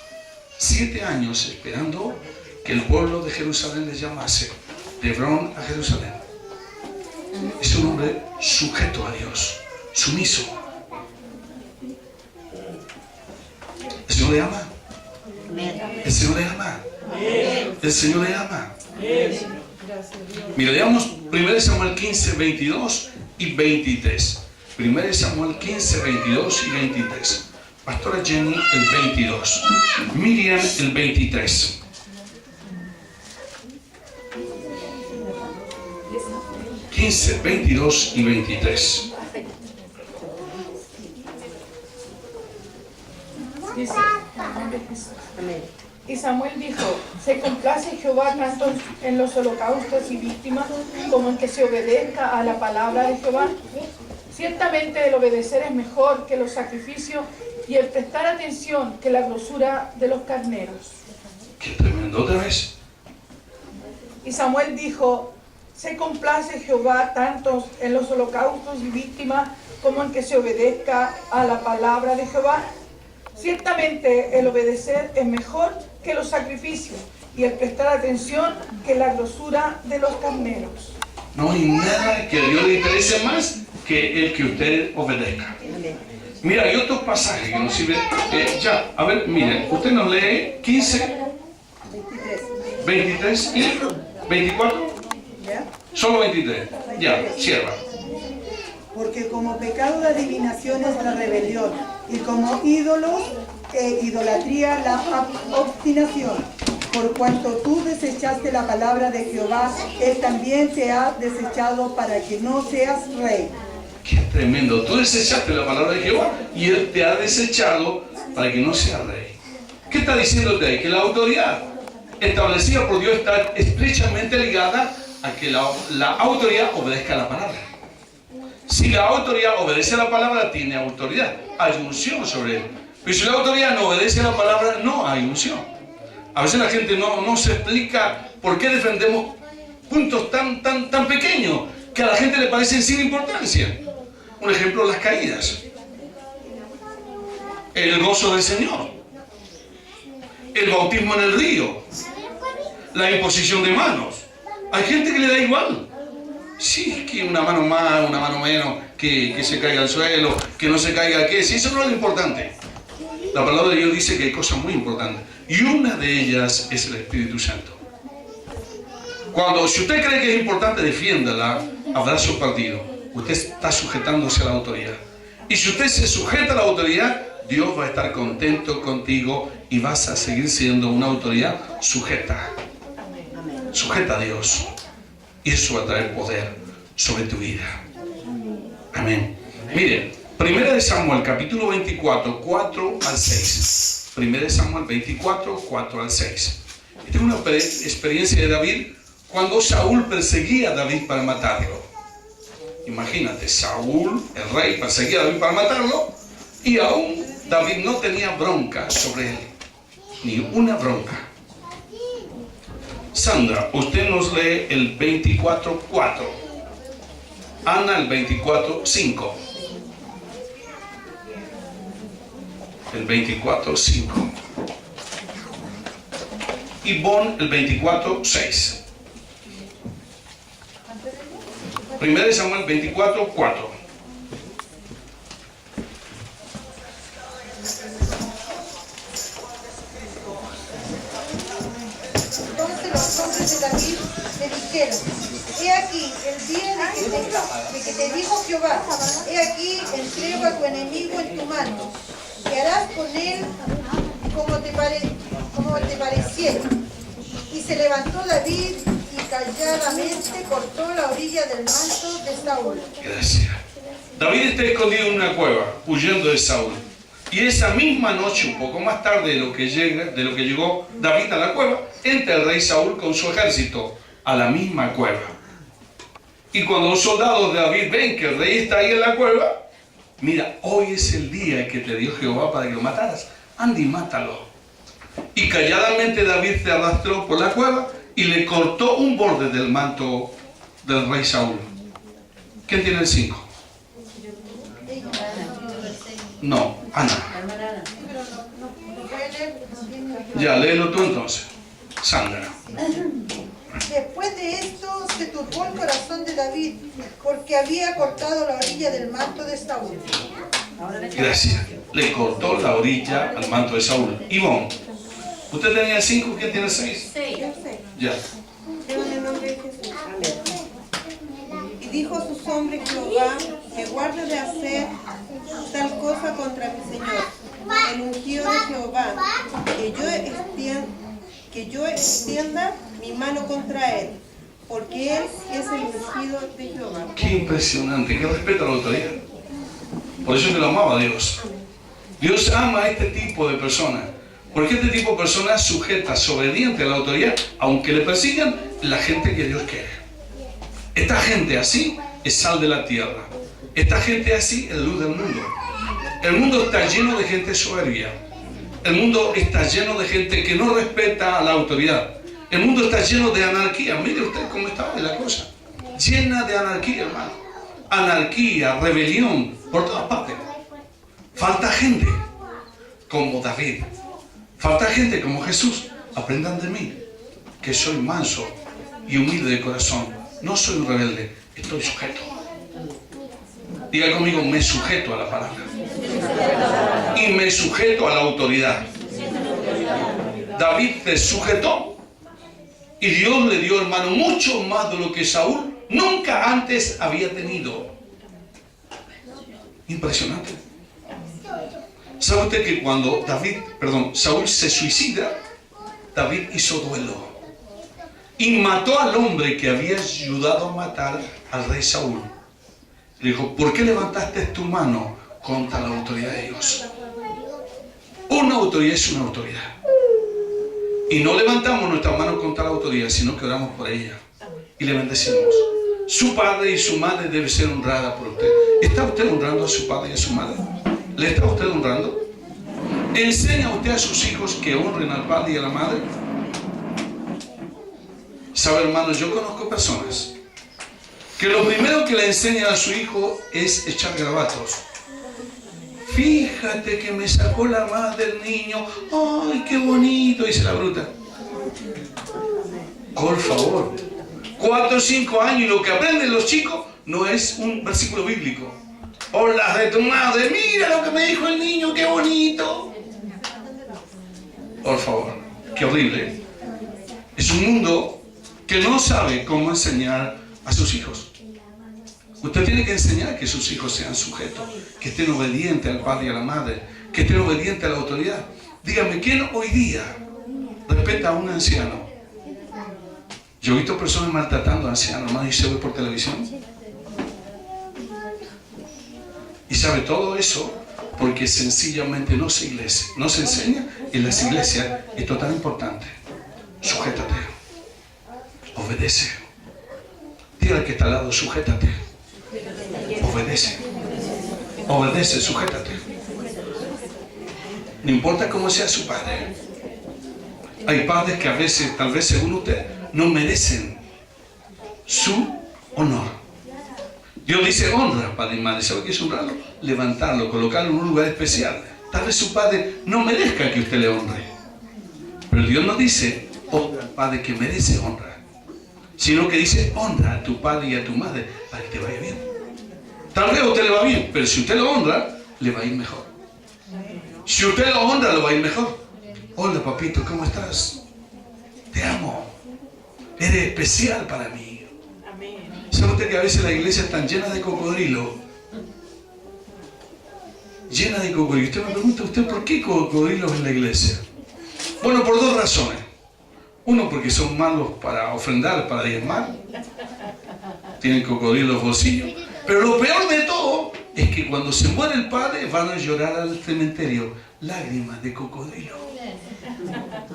Speaker 1: 7 años esperando que el pueblo de Jerusalén le llamase, de Hebrón a Jerusalén. Es un hombre sujeto a Dios, sumiso. ¿El Señor le ama? ¿El Señor le ama? ¿El Señor le ama? Mira, leamos 1 Samuel 15, 22 y 23. 1 Samuel 15, 22 y 23. Pastora Jenny, el 22. Miriam, el 23. ...15, 22 y 23.
Speaker 6: Dice, y Samuel dijo, se complace Jehová tanto en los holocaustos y víctimas como en que se obedezca a la palabra de Jehová. Ciertamente el obedecer es mejor que los sacrificios y el prestar atención que la grosura de los carneros.
Speaker 1: Qué tremendo otra vez.
Speaker 6: Y Samuel dijo: se complace Jehová tanto en los holocaustos y víctimas como en que se obedezca a la palabra de Jehová. Ciertamente el obedecer es mejor que los sacrificios y el prestar atención que la grosura de los carneros.
Speaker 1: No hay nada que a Dios le interese más que el que usted obedezca. Mira, hay otros pasajes que nos sirven. Ya, a ver, miren, usted nos lee 15, 23 y 24. Solo 23. Ya, cierra.
Speaker 7: Porque como pecado de adivinación es la rebelión, y como ídolos e idolatría la obstinación. Por cuanto tú desechaste la palabra de Jehová, Él también te ha desechado para que no seas rey.
Speaker 1: Qué tremendo. Tú desechaste la palabra de Jehová y Él te ha desechado para que no seas rey. ¿Qué está diciéndote ahí? Que la autoridad establecida por Dios está estrechamente ligada a que la autoridad obedezca a la palabra. Si la autoridad obedece a la palabra, tiene autoridad, hay unción sobre él. Pero si la autoridad no obedece a la palabra, no hay unción. A veces la gente no se explica por qué defendemos puntos tan pequeños que a la gente le parecen sin importancia. Un ejemplo, las caídas, el gozo del Señor, el bautismo en el río, la imposición de manos. Hay gente que le da igual. Sí, que una mano más, una mano menos, que se caiga al suelo, que no se caiga aquí. Sí, eso no es lo importante. La palabra de Dios dice que hay cosas muy importantes. Y una de ellas es el Espíritu Santo. Si usted cree que es importante, defiéndala, habrá su partido. Usted está sujetándose a la autoridad. Y si usted se sujeta a la autoridad, Dios va a estar contento contigo y vas a seguir siendo una autoridad sujeta. Sujeta a Dios. Y eso va a traer poder sobre tu vida. Amén. Miren, 1 Samuel capítulo 24, 4 al 6. 1 Samuel 24, 4 al 6. Esta es una experiencia de David cuando Saúl perseguía a David para matarlo. Imagínate, Saúl, el rey, perseguía a David para matarlo y aún David no tenía bronca sobre él. Ni una bronca. Sandra, usted nos lee el 24:4. Ana, el 24:5. El 24:5. Y Bon, el 24:6. 1 Samuel 24:4.
Speaker 8: Entonces los hombres de David le dijeron: he aquí el día de que te dijo Jehová, he aquí entrego a tu enemigo en tu mano, y harás con él como te pareciera. Y se levantó David y calladamente cortó la orilla del manto de Saúl.
Speaker 1: Gracias. David está escondido en una cueva, huyendo de Saúl. Y esa misma noche, un poco más tarde de lo que llegó David a la cueva, entra el rey Saúl con su ejército a la misma cueva. Y cuando los soldados de David ven que el rey está ahí en la cueva, mira, hoy es el día que te dio Jehová para que lo mataras. Anda y mátalo. Y calladamente David se arrastró por la cueva y le cortó un borde del manto del rey Saúl. ¿Quién tiene el 5? No, Ana. Ya, léelo tú entonces. Sandra.
Speaker 8: Después de esto se turbó el corazón de David, porque había cortado la orilla del manto de Saúl.
Speaker 1: Gracias. Le cortó la orilla al manto de Saúl. Ivonne, ¿usted tenía 5? ¿Quién tiene 6?
Speaker 9: 6.
Speaker 1: Ya.
Speaker 9: En el nombre de Jesús. Amén. Y dijo a sus hombres Jehová, que guarde de hacer tal cosa contra mi Señor, el ungido de Jehová, que yo extienda mi mano contra él, porque él es el ungido de Jehová.
Speaker 1: Qué impresionante, que respeta la autoridad. Por eso que lo amaba Dios. Dios ama a este tipo de personas, porque este tipo de personas sujetas, obedientes a la autoridad, aunque le persigan, la gente que Dios quiere. Esta gente así es sal de la tierra. Esta gente así es luz del mundo. El mundo está lleno de gente soberbia. El mundo está lleno de gente que no respeta a la autoridad. El mundo está lleno de anarquía. Mire usted cómo está hoy la cosa. Llena de anarquía, hermano. Anarquía, rebelión, por todas partes. Falta gente como David. Falta gente como Jesús. Aprendan de mí, que soy manso y humilde de corazón. No soy un rebelde, estoy sujeto. Diga conmigo, me sujeto a la palabra. Y me sujeto a la autoridad. David se sujetó. Y Dios le dio, hermano, mucho más de lo que Saúl nunca antes había tenido. Impresionante. ¿Sabe usted que cuando Saúl se suicida, David hizo duelo y mató al hombre que había ayudado a matar al rey Saúl? Le dijo, ¿por qué levantaste tu mano contra la autoridad de Dios? Una autoridad es una autoridad. Y no levantamos nuestras manos contra la autoridad, sino que oramos por ella y le bendecimos. Su padre y su madre deben ser honradas por usted. ¿Está usted honrando a su padre y a su madre? ¿Le está usted honrando? ¿Enseña usted a sus hijos que honren al padre y a la madre? ¿Sabe, hermano? Yo conozco personas que lo primero que le enseñan a su hijo es echar garabatos. Fíjate que me sacó la madre del niño. ¡Ay, qué bonito! Dice la bruta. Por favor. 4 o 5 años y lo que aprenden los chicos no es un versículo bíblico. Hola de tu madre, mira lo que me dijo el niño, qué bonito. Por favor, qué horrible. Es un mundo que no sabe cómo enseñar a sus hijos. Usted tiene que enseñar que sus hijos sean sujetos, que estén obedientes al padre y a la madre, que estén obedientes a la autoridad. Dígame, ¿quién hoy día respeta a un anciano? Yo he visto personas maltratando a ancianos, hermano, y se ve por televisión. Y sabe todo eso porque sencillamente no se enseña en las iglesias. Esto es tan importante. Sujétate. Obedece. Dígale que está al lado, sujétate. Obedece. Obedece, sujétate. No importa cómo sea su padre. Hay padres que a veces, tal vez según usted, no merecen su honor. Dios dice honra, padre y madre. ¿Sabe qué es honrarlo? Levantarlo, colocarlo en un lugar especial. Tal vez su padre no merezca que usted le honre. Pero Dios no dice honra al padre que merece honra, sino que dice honra a tu padre y a tu madre para que te vaya bien. Tal vez a usted le va bien, pero si usted lo honra, le va a ir mejor. Si usted lo honra, le va a ir mejor. Hola papito, ¿cómo estás? Te amo. Eres especial para mí. ¿Sabe usted que a veces la iglesia está llena de cocodrilos? Llena de cocodrilos. Usted me pregunta, ¿usted por qué cocodrilos en la iglesia? Bueno, por 2 razones. Uno, porque son malos para ofrendar, para diezmar. Tienen cocodrilos en los bolsillos. Pero lo peor de todo es que cuando se muere el padre van a llorar al cementerio. Lágrimas de cocodrilo.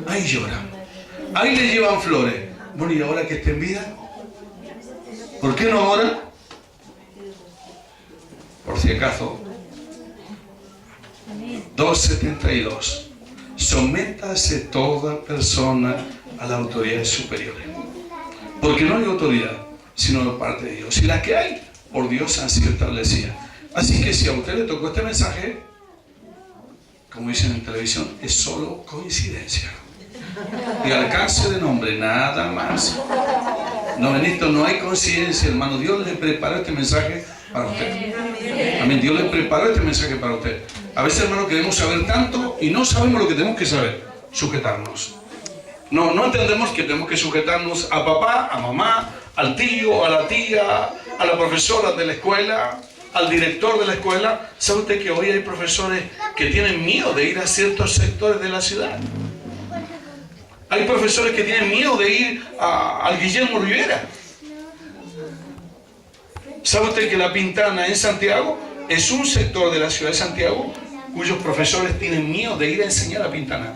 Speaker 1: Ahí lloran. Ahí le llevan flores. Bueno, ¿y ahora que está en vida? ¿Por qué no ahora? Por si acaso. 2:72. Sométase toda persona a las autoridades superiores. Porque no hay autoridad, sino de parte de Dios. Y las que hay, por Dios han sido establecidas. Así que si a usted le tocó este mensaje, como dicen en televisión, es solo coincidencia. Y alcance de nombre, nada más. No, en esto no hay coincidencia, hermano. Dios le preparó este mensaje para usted. Amén. Dios le preparó este mensaje para usted. A veces, hermano, queremos saber tanto y no sabemos lo que tenemos que saber. Sujetarnos. No entendemos que tenemos que sujetarnos a papá, a mamá, al tío, a la tía, a la profesora de la escuela, al director de la escuela. ¿Sabe usted que hoy hay profesores que tienen miedo de ir a ciertos sectores de la ciudad? Hay profesores que tienen miedo de ir al Guillermo Rivera. ¿Sabe usted que La Pintana en Santiago es un sector de la ciudad de Santiago cuyos profesores tienen miedo de ir a enseñar a Pintana?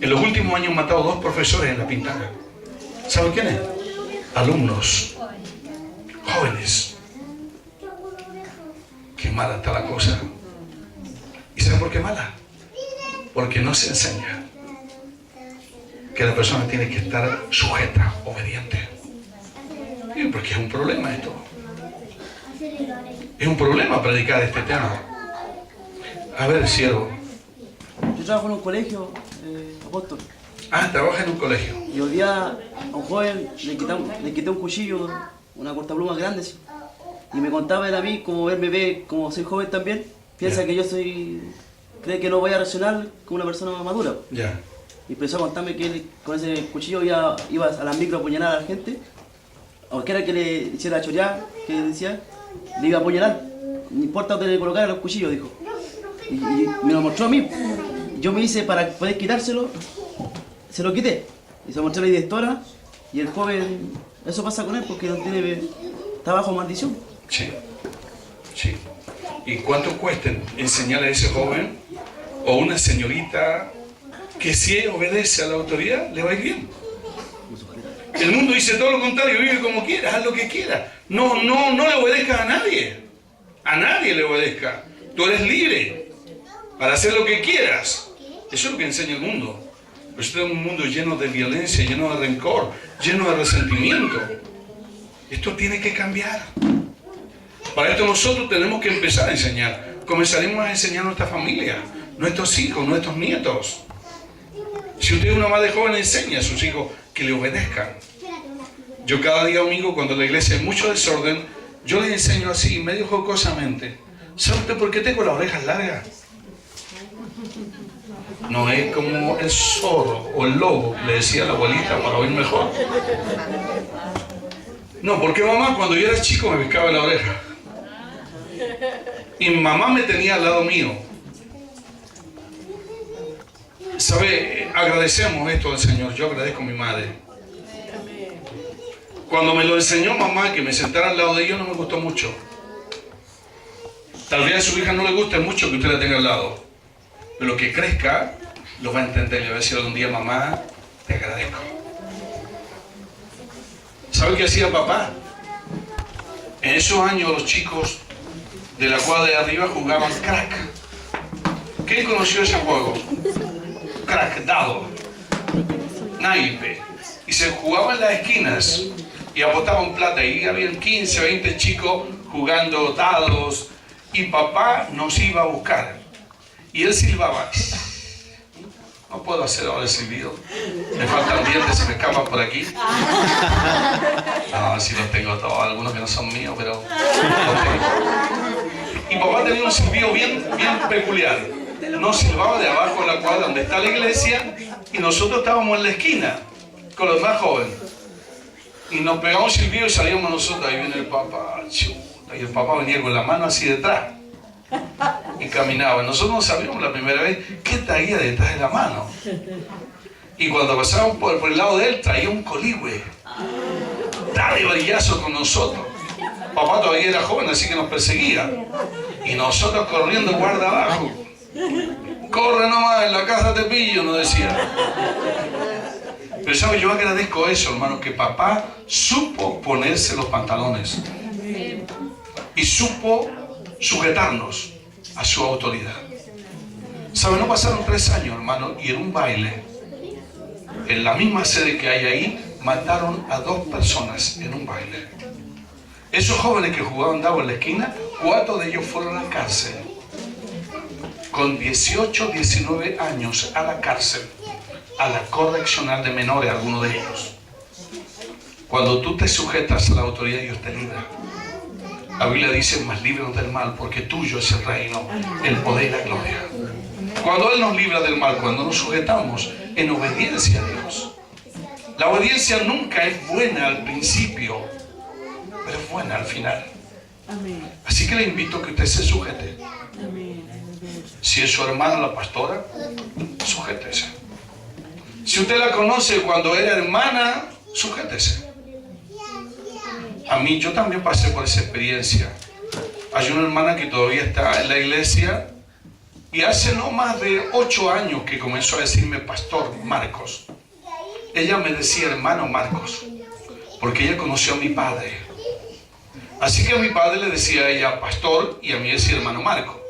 Speaker 1: En los últimos años han matado 2 profesores en La Pintana. ¿Sabe quiénes? Alumnos, jóvenes. mala está la cosa. ¿Y saben por qué es mala? Porque no se enseña que la persona tiene que estar sujeta, obediente. Y porque es un problema esto. Es un problema predicar este tema. A ver, siervo.
Speaker 2: Yo trabajo en un colegio, apóstol.
Speaker 1: Ah, trabaja en un colegio.
Speaker 2: Y hoy día a un joven le quité un cuchillo, una cortapluma grande, ¿sí? Y me contaba él a mí, como él me ve, como soy joven también, piensa que yo cree que no voy a reaccionar como una persona madura.
Speaker 1: Ya.
Speaker 2: Y empezó a contarme que él con ese cuchillo iba a las micro a apuñalar a la gente, a cualquiera que le hiciera chorear, que decía, le iba a apuñalar. No importa donde le colocara los cuchillos, dijo. Y me lo mostró a mí. Yo me hice para poder quitárselo, se lo quité. Y se lo mostré a la directora, y el joven, eso pasa con él porque no tiene, está bajo maldición.
Speaker 1: Sí, sí. ¿Y cuánto cuesta enseñarle a ese joven o una señorita que si obedece a la autoridad le va a ir bien? El mundo dice todo lo contrario, vive como quieras, haz lo que quieras. No le obedezcas a nadie. A nadie le obedezca. Tú eres libre para hacer lo que quieras. Eso es lo que enseña el mundo. Pero este es un mundo lleno de violencia, lleno de rencor, lleno de resentimiento. Esto tiene que cambiar. Para esto nosotros tenemos que empezar a enseñar. Comenzaremos a enseñar a nuestra familia, nuestros hijos, nuestros nietos. Si usted es una madre joven, enseña a sus hijos que le obedezcan. Yo cada día domingo, cuando en la iglesia hay mucho desorden, yo les enseño así, medio jocosamente. ¿Sabe usted por qué tengo las orejas largas? No es como el zorro o el lobo, le decía la abuelita para oír mejor. No, porque mamá cuando yo era chico me picaba la oreja. Y mamá me tenía al lado mío. ¿Sabe? Agradecemos esto al Señor. Yo agradezco a mi madre. Cuando me lo enseñó mamá, que me sentara al lado de ella, no me gustó mucho. Tal vez a su hija no le guste mucho que usted la tenga al lado. Pero que crezca, lo va a entender. Le va a decir algún día, mamá, te agradezco. ¿Sabe qué hacía papá? En esos años los chicos de la cuadra de arriba jugaban crack. ¿Quién conoció ese juego? Crack, dado, naipe. Y se jugaba en las esquinas y apostaban plata. Y habían 15, 20 chicos jugando dados. Y papá nos iba a buscar. Y él silbaba. No puedo hacer ahora el silbido. Me faltan dientes, se me escapan por aquí. No, sí los tengo todos, algunos que no son míos, pero los tengo. Y papá tenía un silbido bien peculiar. Nos silbaba de abajo de la cuadra donde está la iglesia y nosotros estábamos en la esquina con los más jóvenes. Y nos pegamos un silbido y salíamos nosotros. Ahí viene el papá. Y el papá venía con la mano así detrás. Y caminaba. Nosotros no sabíamos la primera vez qué traía detrás de la mano. Y cuando pasábamos por el lado de él, traía un coligüe. Dale varillazo con nosotros. Papá todavía era joven, así que nos perseguía. Y nosotros corriendo guarda abajo. Corre nomás, en la casa te pillo, nos decía. Pero sabes, yo agradezco eso, hermano, que papá supo ponerse los pantalones. Y supo sujetarnos a su autoridad. ¿Sabe? No pasaron 3 años, hermano, y en un baile, en la misma sede que hay ahí, mataron a 2 personas en un baile. Esos jóvenes que jugaban dado en la esquina, 4 de ellos fueron a la cárcel. Con 18, 19 años a la cárcel, a la correccional de menores, algunos de ellos. Cuando tú te sujetas a la autoridad, Dios te libra. La Biblia dice, más líbranos del mal, porque tuyo es el reino, el poder y la gloria. Cuando Él nos libra del mal, cuando nos sujetamos en obediencia a Dios. La obediencia nunca es buena al principio, pero es buena al final. Así que le invito a que usted se sujete. Si es su hermana la pastora, sujétese. Si usted la conoce cuando era hermana, sujétese. A mí, yo también pasé por esa experiencia. Hay una hermana que todavía está en la iglesia y hace no más de 8 años que comenzó a decirme Pastor Marcos. Ella me decía hermano Marcos, porque ella conoció a mi padre. Así que a mi padre le decía a ella pastor y a mí decía hermano Marco.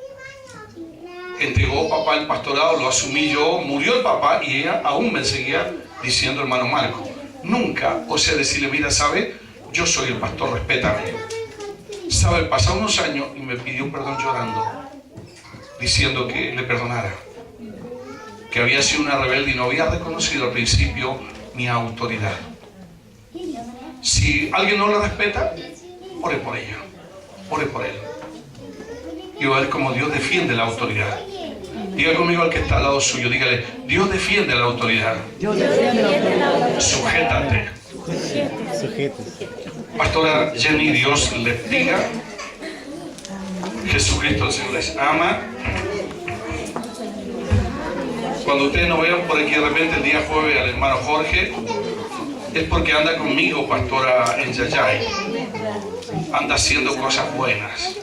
Speaker 1: Entregó papá el pastorado, lo asumí yo, murió el papá y ella aún me seguía diciendo hermano Marco. Nunca osé decirle, mira, ¿sabe? Yo soy el pastor, respétame. ¿Sabe? Pasaron unos años y me pidió perdón llorando, diciendo que le perdonara, que había sido una rebelde y no había reconocido al principio mi autoridad. Si alguien no la respeta, ore por ella, ore por él. Y va a ver cómo Dios defiende la autoridad. Diga conmigo al que está al lado suyo, dígale, Dios defiende la autoridad. Sujétate. Pastora Jenny, Dios les diga. Jesucristo el Señor les ama. Cuando ustedes nos vean por aquí de repente el día jueves al hermano Jorge, es porque anda conmigo, pastora, en Yayay. Anda haciendo cosas buenas.